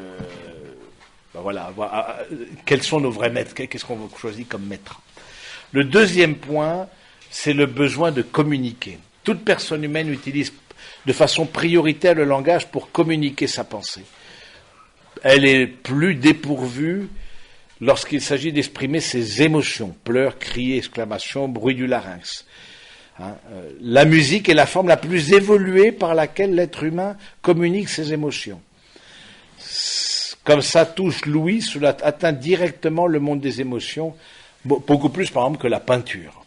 quels sont nos vrais maîtres, qu'est-ce qu'on choisit comme maître. Le deuxième point, c'est le besoin de communiquer. Toute personne humaine utilise de façon prioritaire le langage pour communiquer sa pensée. Elle est plus dépourvue lorsqu'il s'agit d'exprimer ses émotions, pleurs, cris, exclamations, bruit du larynx. Hein, la musique est la forme la plus évoluée par laquelle l'être humain communique ses émotions. Comme ça touche l'ouïe, cela atteint directement le monde des émotions, Beaucoup plus, par exemple, que la peinture.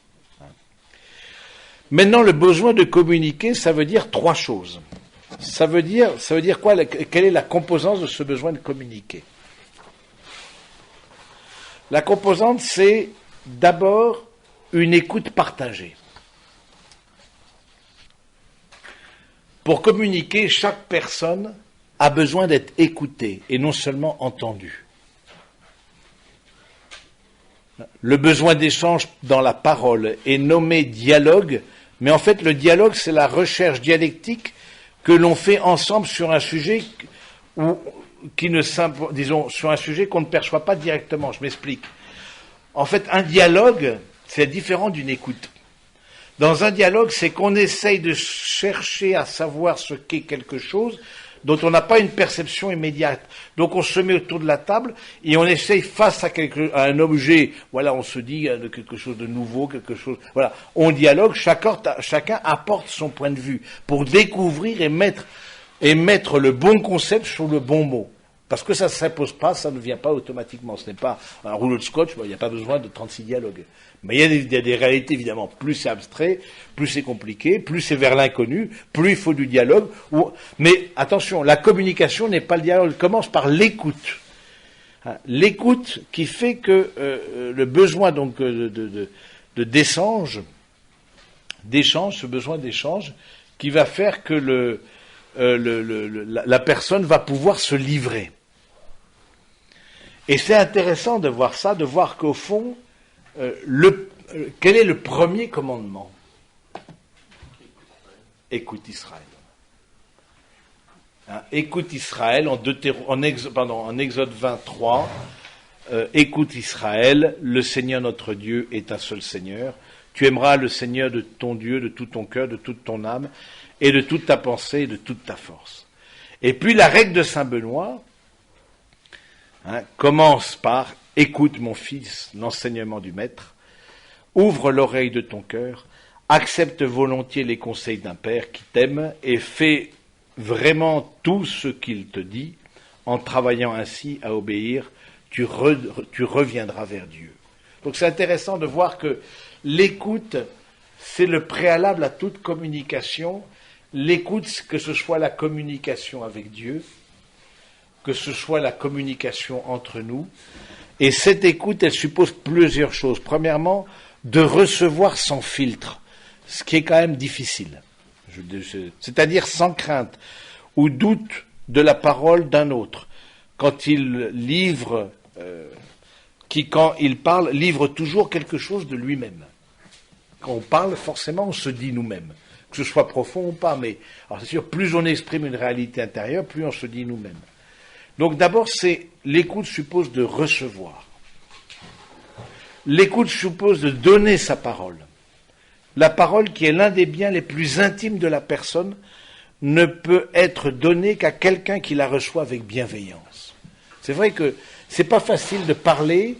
Maintenant, le besoin de communiquer, ça veut dire trois choses. Ça veut dire quoi? Quelle est la composante de ce besoin de communiquer? La composante, c'est d'abord une écoute partagée. Pour communiquer, chaque personne a besoin d'être écoutée et non seulement entendue. Le besoin d'échange dans la parole est nommé dialogue, mais en fait le dialogue c'est la recherche dialectique que l'on fait ensemble sur un sujet sur un sujet qu'on ne perçoit pas directement. Je m'explique. En fait, un dialogue, c'est différent d'une écoute. Dans un dialogue, c'est qu'on essaye de chercher à savoir ce qu'est quelque chose dont on n'a pas une perception immédiate. Donc on se met autour de la table et on essaye face à un objet, voilà, on se dit de quelque chose de nouveau, voilà. On dialogue, chacun apporte son point de vue pour découvrir et mettre le bon concept sur le bon mot. Parce que ça ne s'impose pas, ça ne vient pas automatiquement. Ce n'est pas un rouleau de scotch, il n'y a pas besoin de 36 dialogues. Mais il y a des réalités, évidemment. Plus c'est abstrait, plus c'est compliqué, plus c'est vers l'inconnu, plus il faut du dialogue. Mais attention, la communication n'est pas le dialogue, elle commence par l'écoute. L'écoute qui fait que le besoin donc d'échange, ce besoin d'échange, qui va faire que la personne va pouvoir se livrer. Et c'est intéressant de voir ça, de voir qu'au fond, quel est le premier commandement? Écoute Israël. Écoute Israël, en Exode 23, écoute Israël, le Seigneur notre Dieu est un seul Seigneur. Tu aimeras le Seigneur de ton Dieu, de tout ton cœur, de toute ton âme, et de toute ta pensée, et de toute ta force. Et puis la règle de Saint Benoît commence par « Écoute mon fils, l'enseignement du maître, ouvre l'oreille de ton cœur, accepte volontiers les conseils d'un père qui t'aime et fais vraiment tout ce qu'il te dit, en travaillant ainsi à obéir, tu reviendras vers Dieu. » Donc c'est intéressant de voir que l'écoute, c'est le préalable à toute communication. L'écoute, que ce soit la communication avec Dieu, que ce soit la communication entre nous. Et cette écoute, elle suppose plusieurs choses. Premièrement, de recevoir sans filtre, ce qui est quand même difficile. C'est-à-dire sans crainte ou doute de la parole d'un autre. Quand il livre, quand il parle, livre toujours quelque chose de lui-même. Quand on parle, forcément, on se dit nous-mêmes. Que ce soit profond ou pas, mais alors c'est sûr, plus on exprime une réalité intérieure, plus on se dit nous-mêmes. Donc d'abord, l'écoute suppose de recevoir. L'écoute suppose de donner sa parole. La parole, qui est l'un des biens les plus intimes de la personne, ne peut être donnée qu'à quelqu'un qui la reçoit avec bienveillance. C'est vrai que c'est pas facile de parler,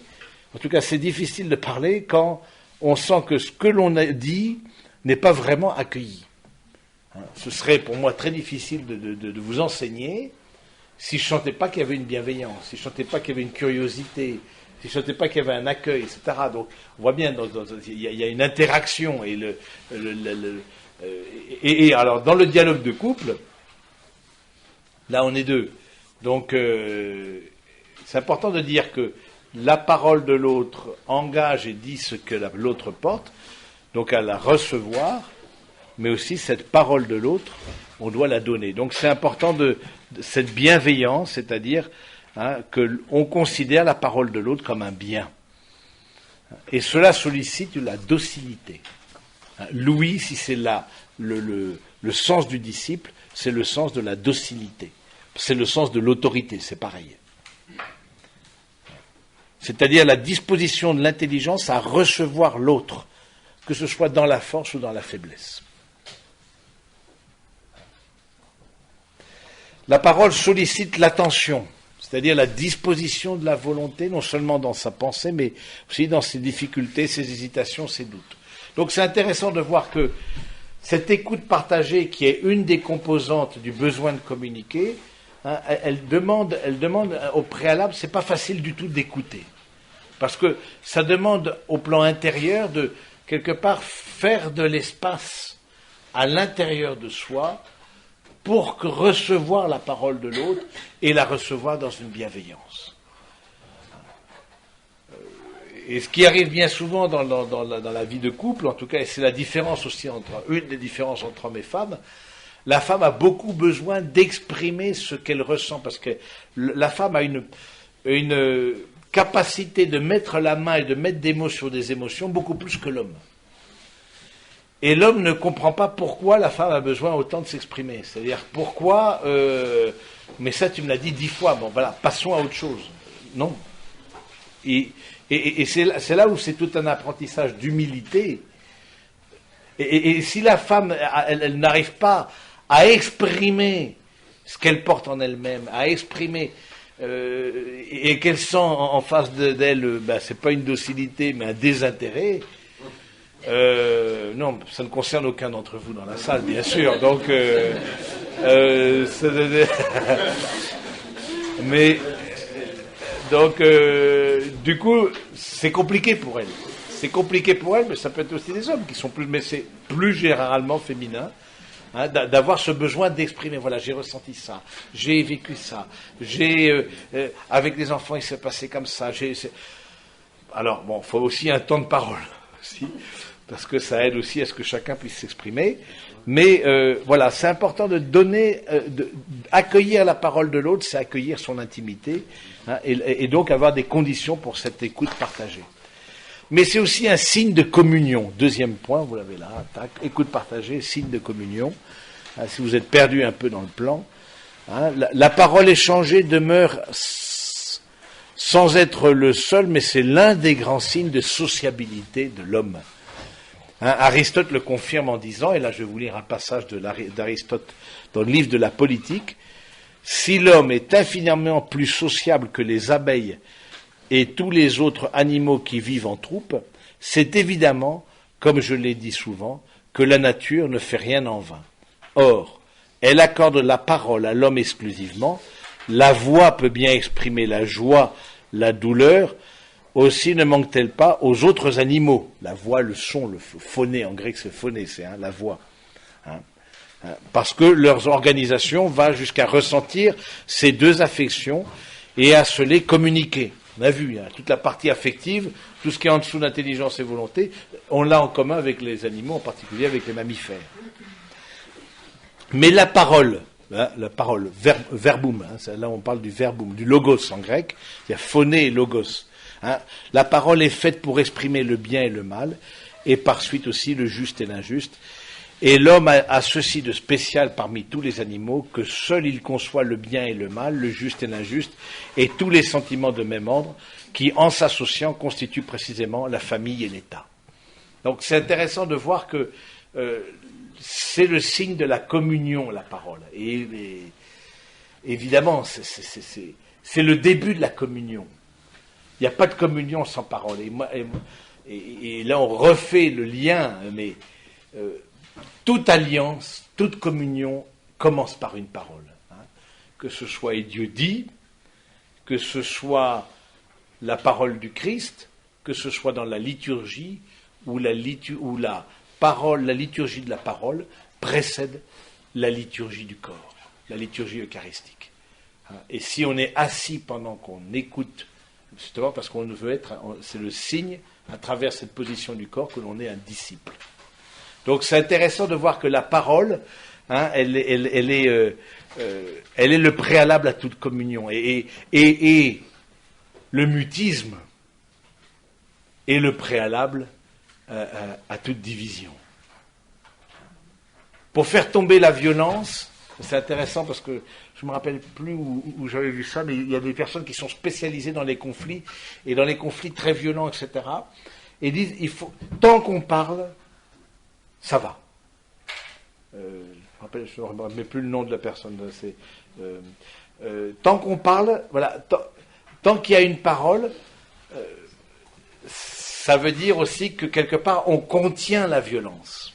en tout cas c'est difficile de parler quand on sent que ce que l'on a dit n'est pas vraiment accueilli. Ce serait pour moi très difficile de vous enseigner si je ne sentais pas qu'il y avait une bienveillance, si je ne sentais pas qu'il y avait une curiosité, si je ne sentais pas qu'il y avait un accueil, etc. Donc on voit bien, il y a une interaction. Et alors dans le dialogue de couple, là on est deux. Donc c'est important de dire que la parole de l'autre engage et dit ce que l'autre porte, donc à la recevoir, mais aussi cette parole de l'autre, on doit la donner. Donc c'est important de cette bienveillance, c'est-à-dire qu'on considère la parole de l'autre comme un bien. Et cela sollicite la docilité. Louis, si c'est le sens du disciple, c'est le sens de la docilité. C'est le sens de l'autorité, c'est pareil. C'est-à-dire la disposition de l'intelligence à recevoir l'autre, que ce soit dans la force ou dans la faiblesse. La parole sollicite l'attention, c'est-à-dire la disposition de la volonté, non seulement dans sa pensée, mais aussi dans ses difficultés, ses hésitations, ses doutes. Donc c'est intéressant de voir que cette écoute partagée, qui est une des composantes du besoin de communiquer, elle demande au préalable, c'est pas facile du tout d'écouter. Parce que ça demande au plan intérieur de, quelque part, faire de l'espace à l'intérieur de soi pour recevoir la parole de l'autre et la recevoir dans une bienveillance. Et ce qui arrive bien souvent dans la vie de couple, en tout cas, et c'est la différence aussi une des différences entre hommes et femmes, la femme a beaucoup besoin d'exprimer ce qu'elle ressent, parce que la femme a une capacité de mettre la main et de mettre des mots sur des émotions beaucoup plus que l'homme. Et l'homme ne comprend pas pourquoi la femme a besoin autant de s'exprimer. C'est-à-dire pourquoi, mais ça tu me l'as dit 10 fois, bon voilà, passons à autre chose. Non. Et c'est là où c'est tout un apprentissage d'humilité. Et si la femme, elle n'arrive pas à exprimer ce qu'elle porte en elle-même, à exprimer, et qu'elle sent en face d'elle, c'est pas une docilité, mais un désintérêt, non, ça ne concerne aucun d'entre vous dans la salle, bien sûr. Donc, mais donc, du coup, c'est compliqué pour elle. C'est compliqué pour elle, mais ça peut être aussi des hommes qui sont plus, mais c'est plus généralement féminin, hein, d'avoir ce besoin d'exprimer. Voilà, j'ai ressenti ça, j'ai vécu ça, avec les enfants, il s'est passé comme ça. Alors, bon, il faut aussi un temps de parole, aussi, parce que ça aide aussi à ce que chacun puisse s'exprimer. Mais voilà, c'est important de donner, accueillir la parole de l'autre, c'est accueillir son intimité, hein, et donc avoir des conditions pour cette écoute partagée. Mais c'est aussi un signe de communion. Deuxième point, vous l'avez là, tac, écoute partagée, signe de communion. Hein, si vous êtes perdu un peu dans le plan, hein, la parole échangée demeure sans être le seul, mais c'est l'un des grands signes de sociabilité de l'homme. Hein, Aristote le confirme en disant, et là je vais vous lire un passage d'Aristote dans le livre de la Politique, si l'homme est infiniment plus sociable que les abeilles et tous les autres animaux qui vivent en troupe, c'est évidemment, comme je l'ai dit souvent, que la nature ne fait rien en vain. Or, elle accorde la parole à l'homme exclusivement, la voix peut bien exprimer la joie, la douleur, aussi ne manque-t-elle pas aux autres animaux. La voix, le son, le phoné, en grec c'est phoné, c'est la voix. Hein, parce que leur organisation va jusqu'à ressentir ces deux affections et à se les communiquer. On a vu, hein, toute la partie affective, tout ce qui est en dessous d'intelligence et volonté, on l'a en commun avec les animaux, en particulier avec les mammifères. Mais la parole, verbum, hein, là on parle du verbum, du logos en grec, il y a phoné et logos. Hein, la parole est faite pour exprimer le bien et le mal, et par suite aussi le juste et l'injuste. Et l'homme a ceci de spécial parmi tous les animaux, que seul il conçoit le bien et le mal, le juste et l'injuste, et tous les sentiments de même ordre, qui, en s'associant, constituent précisément la famille et l'État. Donc c'est intéressant de voir que c'est le signe de la communion, la parole. Et évidemment, c'est le début de la communion. Il n'y a pas de communion sans parole. Et là, on refait le lien, mais toute alliance, toute communion commence par une parole. Hein. Que ce soit et Dieu dit, que ce soit la parole du Christ, que ce soit dans la liturgie, où la liturgie de la parole précède la liturgie du corps, la liturgie eucharistique. Hein. Et si on est assis pendant qu'on écoute, justement parce qu'on veut être, c'est le signe, à travers cette position du corps, que l'on est un disciple. Donc c'est intéressant de voir que la parole, hein, elle est le préalable à toute communion. Et le mutisme est le préalable à toute division. Pour faire tomber la violence, c'est intéressant parce que je ne me rappelle plus où j'avais vu ça, mais il y a des personnes qui sont spécialisées dans les conflits, et dans les conflits très violents, etc. Et disent, tant qu'on parle, ça va. Je ne me rappelle plus le nom de la personne. Tant qu'on parle, voilà, tant qu'il y a une parole, ça veut dire aussi que quelque part on contient la violence.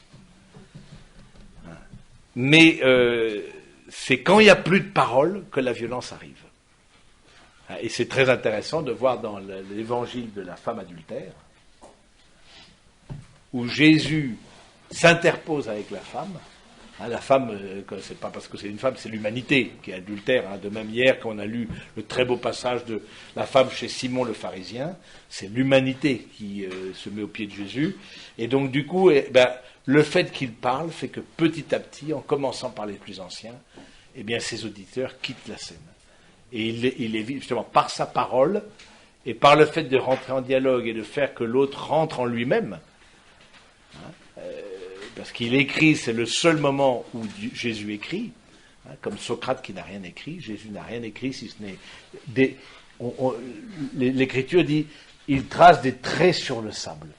Mais c'est quand il n'y a plus de parole que la violence arrive. Et c'est très intéressant de voir dans l'évangile de la femme adultère, où Jésus s'interpose avec la femme. La femme, c'est pas parce que c'est une femme, c'est l'humanité qui est adultère. De même hier, quand on a lu le très beau passage de la femme chez Simon le pharisien, c'est l'humanité qui se met au pied de Jésus. Et donc du coup, le fait qu'il parle fait que petit à petit, en commençant par les plus anciens, ses auditeurs quittent la scène. Et il est justement par sa parole et par le fait de rentrer en dialogue et de faire que l'autre rentre en lui-même. Parce qu'il écrit, c'est le seul moment où Jésus écrit, comme Socrate qui n'a rien écrit. Jésus n'a rien écrit si ce n'est l'Écriture dit, il trace des traits sur le sable.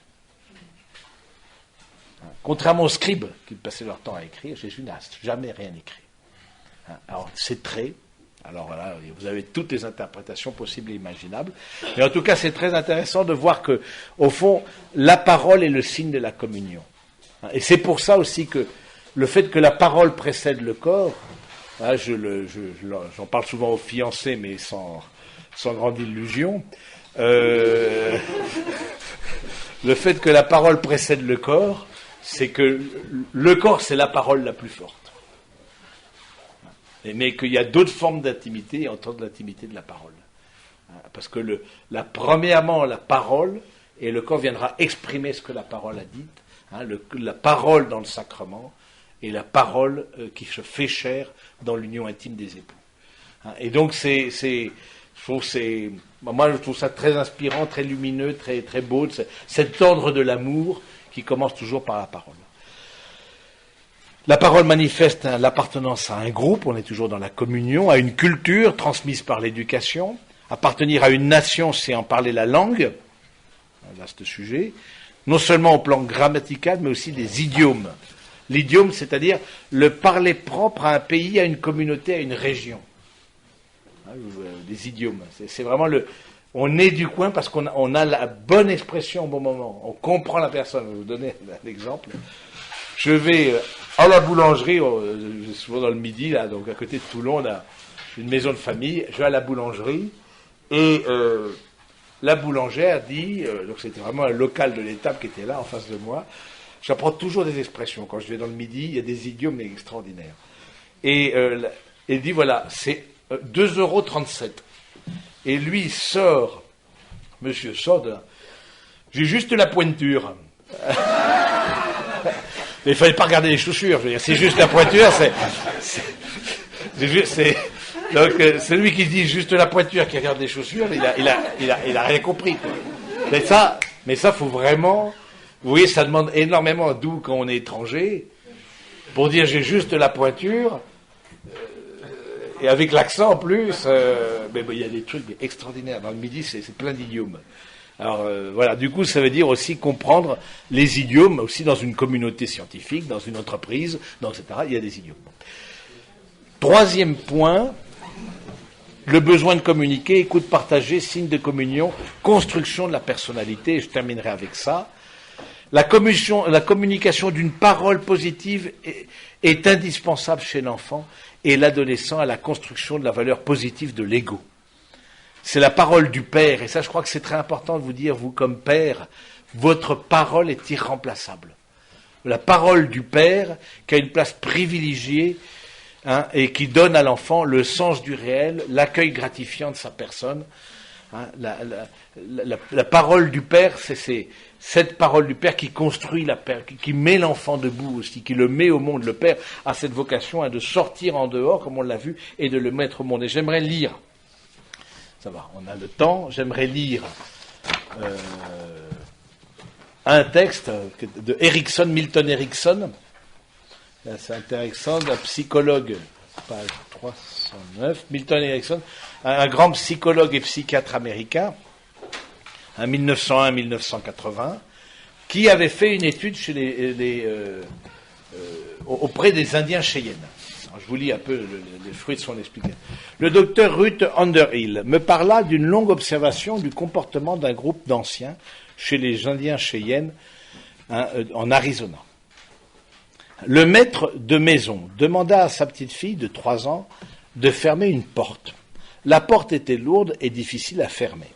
Contrairement aux scribes qui passaient leur temps à écrire, Jésus n'a jamais rien écrit. Alors ces traits, alors voilà, vous avez toutes les interprétations possibles et imaginables, mais en tout cas c'est très intéressant de voir que, au fond, la parole est le signe de la communion. Et c'est pour ça aussi que le fait que la parole précède le corps, j'en parle souvent aux fiancés, mais sans grande illusion, le fait que la parole précède le corps, c'est que le corps, c'est la parole la plus forte. Mais qu'il y a d'autres formes d'intimité, entre l'intimité de la parole. Parce que premièrement, la parole, et le corps viendra exprimer ce que la parole a dit, la parole dans le sacrement et la parole qui se fait chair dans l'union intime des époux. Et donc moi je trouve ça très inspirant, très lumineux, très, très beau, cet ordre de l'amour qui commence toujours par la parole. La parole manifeste l'appartenance à un groupe, on est toujours dans la communion, à une culture transmise par l'éducation. Appartenir à une nation, c'est en parler la langue, vaste sujet. Non seulement au plan grammatical, mais aussi des idiomes. L'idiome, c'est-à-dire le parler propre à un pays, à une communauté, à une région. Des idiomes. C'est vraiment on est du coin parce qu'on a la bonne expression au bon moment. On comprend la personne. Je vais vous donner un exemple. Je vais à la boulangerie, souvent dans le Midi, là, donc à côté de Toulon, on a une maison de famille. Je vais à la boulangerie et la boulangère dit, donc c'était vraiment un local de l'étape qui était là en face de moi, j'apprends toujours des expressions. Quand je vais dans le Midi, il y a des idiomes extraordinaires. Et elle dit, voilà, c'est 2,37 €. Et lui sort, monsieur Sode, j'ai juste la pointure. Mais il ne fallait pas regarder les chaussures, je veux dire, c'est juste la pointure, donc, celui qui dit juste la pointure qui regarde les chaussures, il a rien compris, quoi. Mais ça, faut vraiment, vous voyez, ça demande énormément d'où quand on est étranger, pour dire j'ai juste la pointure, et avec l'accent en plus, mais il y a des trucs extraordinaires. Dans le Midi, c'est plein d'idiomes. Alors voilà, du coup, ça veut dire aussi comprendre les idiomes, aussi dans une communauté scientifique, dans une entreprise, etc. Il y a des idiomes. Troisième point, le besoin de communiquer, écoute partagée, signe de communion, construction de la personnalité, je terminerai avec ça. La communication d'une parole positive est indispensable chez l'enfant et l'adolescent à la construction de la valeur positive de l'ego. C'est la parole du père, et ça je crois que c'est très important de vous dire, vous comme père, votre parole est irremplaçable. La parole du père qui a une place privilégiée, et qui donne à l'enfant le sens du réel, l'accueil gratifiant de sa personne. La parole du père, c'est cette parole du père qui construit qui met l'enfant debout aussi, qui le met au monde. Le père a cette vocation de sortir en dehors, comme on l'a vu, et de le mettre au monde. Et j'aimerais lire, ça va, on a le temps, j'aimerais lire un texte de Milton Erickson. C'est intéressant, un psychologue, page 309, Milton Erickson, un grand psychologue et psychiatre américain, en 1901-1980, qui avait fait une étude auprès des Indiens Cheyennes. Alors, je vous lis un peu les fruits de son explication. Le docteur Ruth Underhill me parla d'une longue observation du comportement d'un groupe d'anciens chez les Indiens Cheyennes en Arizona. Le maître de maison demanda à sa petite fille de 3 ans de fermer une porte. La porte était lourde et difficile à fermer.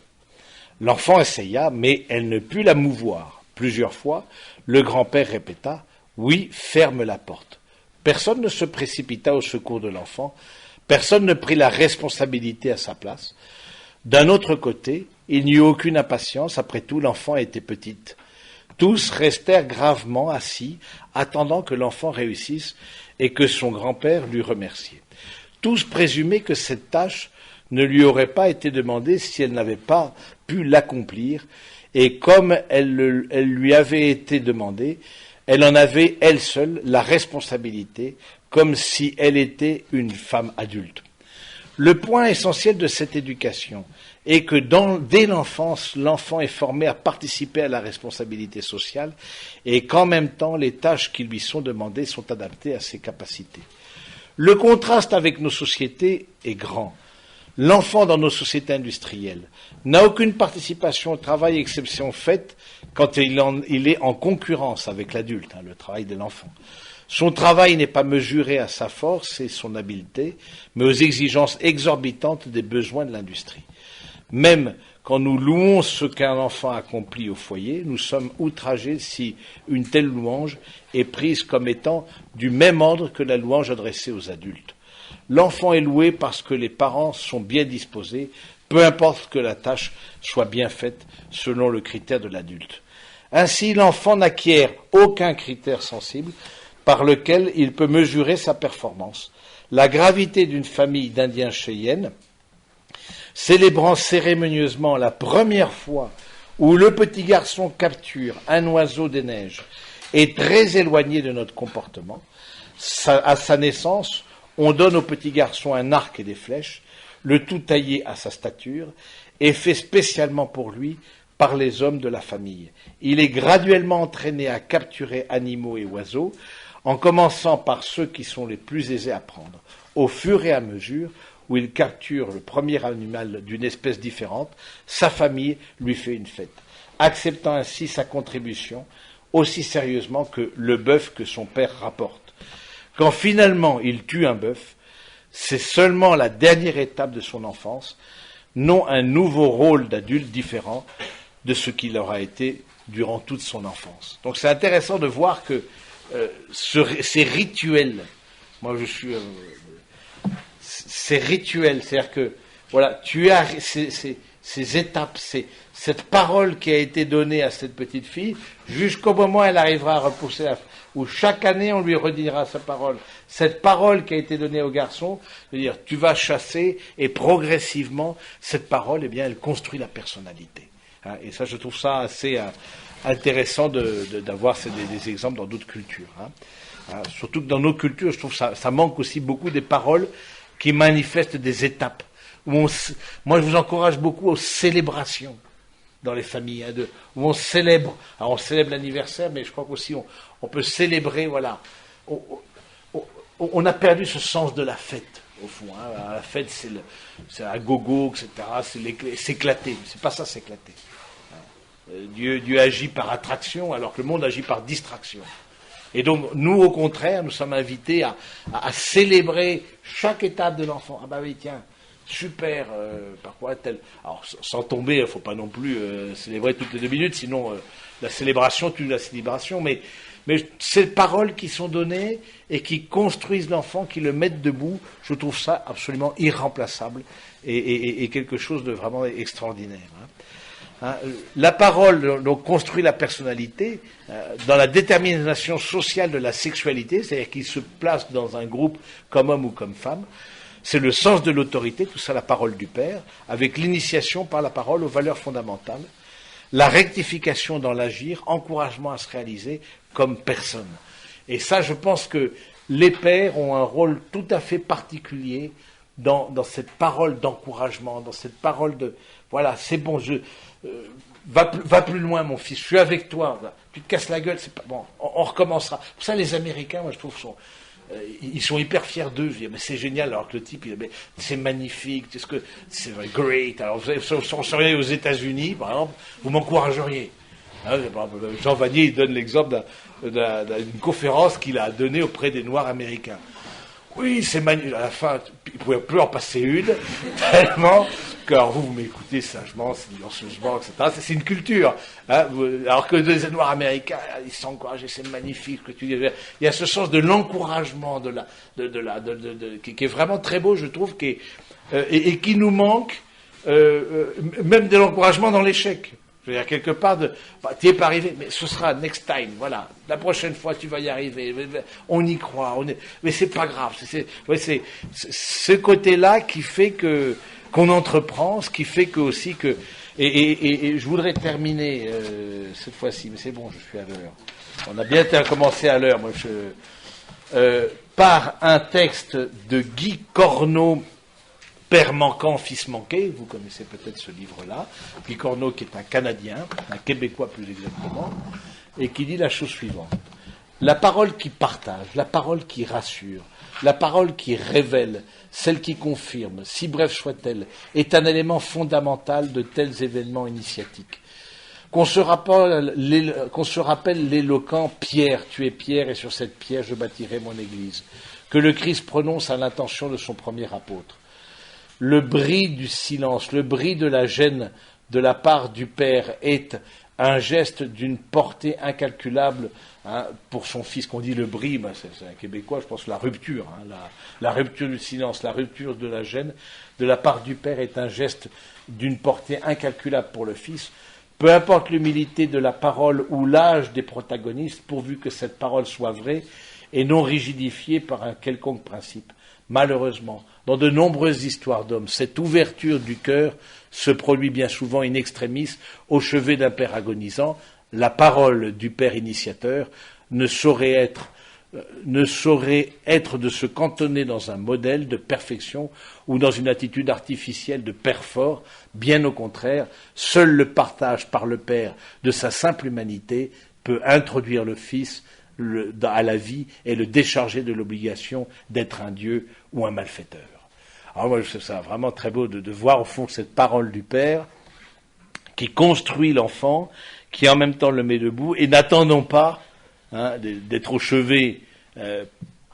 L'enfant essaya, mais elle ne put la mouvoir. Plusieurs fois, le grand-père répéta « Oui, ferme la porte ». Personne ne se précipita au secours de l'enfant, personne ne prit la responsabilité à sa place. D'un autre côté, il n'y eut aucune impatience, après tout l'enfant était petite. Tous restèrent gravement assis, attendant que l'enfant réussisse et que son grand-père lui remerciait. Tous présumaient que cette tâche ne lui aurait pas été demandée si elle n'avait pas pu l'accomplir, et comme elle lui avait été demandée, elle en avait, elle seule, la responsabilité, comme si elle était une femme adulte. Le point essentiel de cette éducation est que dès l'enfance, l'enfant est formé à participer à la responsabilité sociale et qu'en même temps, les tâches qui lui sont demandées sont adaptées à ses capacités. Le contraste avec nos sociétés est grand. L'enfant dans nos sociétés industrielles n'a aucune participation au travail, exception faite quand il est en concurrence avec l'adulte, le travail de l'enfant. Son travail n'est pas mesuré à sa force et son habileté, mais aux exigences exorbitantes des besoins de l'industrie. Même quand nous louons ce qu'un enfant accomplit au foyer, nous sommes outragés si une telle louange est prise comme étant du même ordre que la louange adressée aux adultes. L'enfant est loué parce que les parents sont bien disposés, peu importe que la tâche soit bien faite selon le critère de l'adulte. Ainsi, l'enfant n'acquiert aucun critère sensible par lequel il peut mesurer sa performance. La gravité d'une famille d'Indiens Cheyennes, célébrant cérémonieusement la première fois où le petit garçon capture un oiseau des neiges, est très éloignée de notre comportement. À sa naissance, on donne au petit garçon un arc et des flèches, le tout taillé à sa stature, et fait spécialement pour lui par les hommes de la famille. Il est graduellement entraîné à capturer animaux et oiseaux, en commençant par ceux qui sont les plus aisés à prendre. Au fur et à mesure où il capture le premier animal d'une espèce différente, sa famille lui fait une fête, acceptant ainsi sa contribution aussi sérieusement que le bœuf que son père rapporte. Quand finalement il tue un bœuf, c'est seulement la dernière étape de son enfance, non un nouveau rôle d'adulte différent de ce qu'il aura été durant toute son enfance. Donc c'est intéressant de voir que ces rituels, moi je suis, ces rituels, c'est-à-dire que voilà, tu as ces étapes, cette parole qui a été donnée à cette petite fille, jusqu'au moment où elle arrivera à repousser, où chaque année on lui redira sa parole. Cette parole qui a été donnée au garçon, c'est-à-dire tu vas chasser, et progressivement, cette parole, eh bien, elle construit la personnalité. Et ça, je trouve ça assez intéressant d'avoir des exemples dans d'autres cultures. Surtout que dans nos cultures, je trouve ça manque aussi beaucoup des paroles qui manifestent des étapes. Moi, je vous encourage beaucoup aux célébrations dans les familles, où on célèbre. Alors, on célèbre l'anniversaire, mais je crois qu'aussi on peut célébrer, voilà. On a perdu ce sens de la fête, au fond. La fête, c'est à gogo, etc. C'est s'éclater. C'est pas ça, s'éclater. Dieu agit par attraction, alors que le monde agit par distraction. Et donc, nous, au contraire, nous sommes invités à célébrer chaque étape de l'enfant. Ah bah oui, tiens, super, par quoi tel. Alors, sans tomber, il ne faut pas non plus célébrer toutes les 2 minutes, sinon la célébration tue la célébration. Mais ces paroles qui sont données et qui construisent l'enfant, qui le mettent debout, je trouve ça absolument irremplaçable et quelque chose de vraiment extraordinaire. La parole donc construit la personnalité dans la détermination sociale de la sexualité, c'est-à-dire qu'il se place dans un groupe comme homme ou comme femme. C'est le sens de l'autorité, tout ça la parole du Père, avec l'initiation par la parole aux valeurs fondamentales, la rectification dans l'agir, encouragement à se réaliser comme personne. Et ça, je pense que les pères ont un rôle tout à fait particulier dans cette parole d'encouragement, dans cette parole de voilà, c'est bon, va plus loin, mon fils, je suis avec toi. Tu te casses la gueule, c'est pas bon, on recommencera. Pour ça, les Américains, moi, je trouve, ils sont hyper fiers d'eux. Je dis, mais c'est génial, alors que le type, c'est magnifique, c'est great. Alors, si on serait aux États-Unis, par exemple, vous m'encourageriez. Jean Vanier, il donne l'exemple d'une conférence qu'il a donnée auprès des Noirs américains. Oui, c'est magnifique. À la fin, il ne pouvait plus en passer une, tellement que, alors vous m'écoutez sagement, silencieusement, etc. C'est une culture. Hein, alors que les Noirs américains, ils sont encouragés, c'est magnifique ce que tu dis. Il y a ce sens de l'encouragement, qui est vraiment très beau, je trouve, et qui nous manque, même de l'encouragement dans l'échec. Je veux dire, quelque part, tu n'y es pas arrivé, mais ce sera next time, voilà. La prochaine fois, tu vas y arriver. On y croit. Mais c'est pas grave. C'est ce côté-là qui fait qu'on entreprend, ce qui fait que aussi que... Et je voudrais terminer cette fois-ci, mais c'est bon, je suis à l'heure. On a bien commencé à l'heure, moi. Par un texte de Guy Corneau, Père manquant, fils manqué, vous connaissez peut-être ce livre-là, Guy Corneau qui est un Canadien, un Québécois plus exactement, et qui dit la chose suivante. La parole qui partage, la parole qui rassure, la parole qui révèle, celle qui confirme, si brève soit-elle, est un élément fondamental de tels événements initiatiques. Qu'on se rappelle l'éloquent « Pierre, tu es Pierre, et sur cette pierre je bâtirai mon église », que le Christ prononce à l'intention de son premier apôtre. Le bris du silence, le bris de la gêne de la part du Père est un geste d'une portée incalculable pour son Fils. Qu'on dit le bris, c'est un Québécois, je pense la rupture, la rupture du silence, la rupture de la gêne de la part du Père est un geste d'une portée incalculable pour le Fils. Peu importe l'humilité de la parole ou l'âge des protagonistes, pourvu que cette parole soit vraie et non rigidifiée par un quelconque principe. Malheureusement, dans de nombreuses histoires d'hommes, cette ouverture du cœur se produit bien souvent in extremis au chevet d'un père agonisant. La parole du père initiateur ne saurait être de se cantonner dans un modèle de perfection ou dans une attitude artificielle de père fort. Bien au contraire, seul le partage par le père de sa simple humanité peut introduire le Fils à la vie et le décharger de l'obligation d'être un Dieu ou un malfaiteur. Alors moi, je trouve ça vraiment très beau de voir au fond cette parole du Père qui construit l'enfant, qui en même temps le met debout, et n'attendons pas d'être au chevet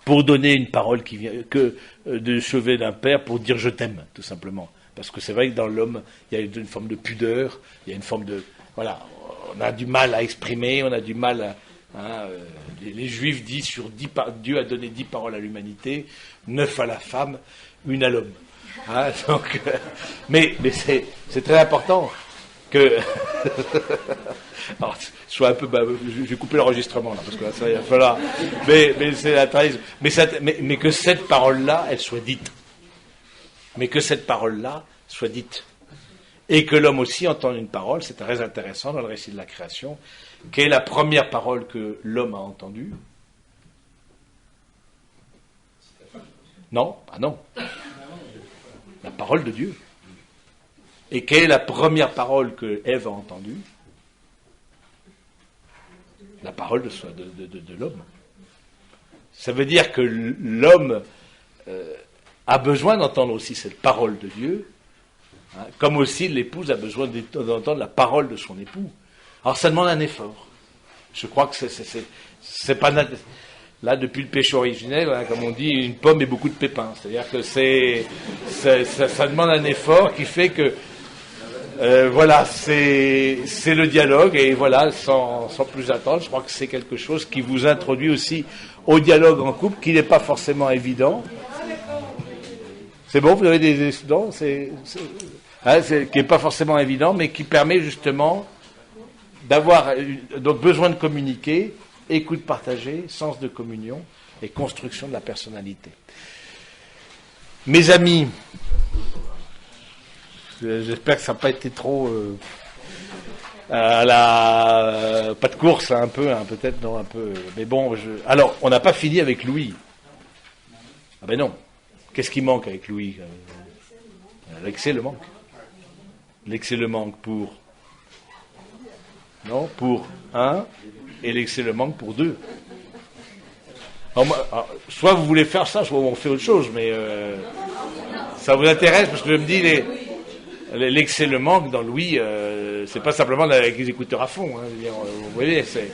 pour donner une parole qui vient que de chevet d'un père pour dire je t'aime, tout simplement. Parce que c'est vrai que dans l'homme, il y a une forme de pudeur, il y a une forme de... Voilà, on a du mal à exprimer, on a du mal à... les Juifs disent Dieu a donné 10 paroles à l'humanité, 9 à la femme, 1 à l'homme. Mais c'est très important que alors, soit un peu j'ai coupé l'enregistrement là parce que là, ça va falloir mais c'est la trahison mais que cette parole là elle soit dite, mais que cette parole là soit dite et que l'homme aussi entende une parole. C'est très intéressant dans le récit de la création. Quelle est la première parole que l'homme a entendue? Non, non. La parole de Dieu. Et quelle est la première parole que Ève a entendue? La parole de l'homme. Ça veut dire que l'homme a besoin d'entendre aussi cette parole de Dieu, comme aussi l'épouse a besoin d'entendre la parole de son époux. Alors ça demande un effort. Je crois que c'est pas... Là, depuis le péché originel, comme on dit, une pomme et beaucoup de pépins. C'est-à-dire que ça demande un effort qui fait que, voilà, c'est le dialogue. Et voilà, sans plus attendre, je crois que c'est quelque chose qui vous introduit aussi au dialogue en couple, qui n'est pas forcément évident. C'est bon, vous avez des incidents, qui n'est pas forcément évident, mais qui permet justement d'avoir donc besoin de communiquer, écoute partagée, sens de communion et construction de la personnalité. Mes amis, j'espère que ça n'a pas été trop pas de course, un peu, peut-être, non, un peu. Mais bon, alors, on n'a pas fini avec Louis. Ah ben non. Qu'est-ce qui manque avec Louis? L'excès le manque. L'excès le manque pour... Non, pour 1, et l'excès le manque pour 2. Alors, soit vous voulez faire ça, soit on fait autre chose, mais ça vous intéresse, parce que je me dis, l'excès le manque dans Louis, c'est pas simplement avec les écouteurs à fond, vous voyez, c'est...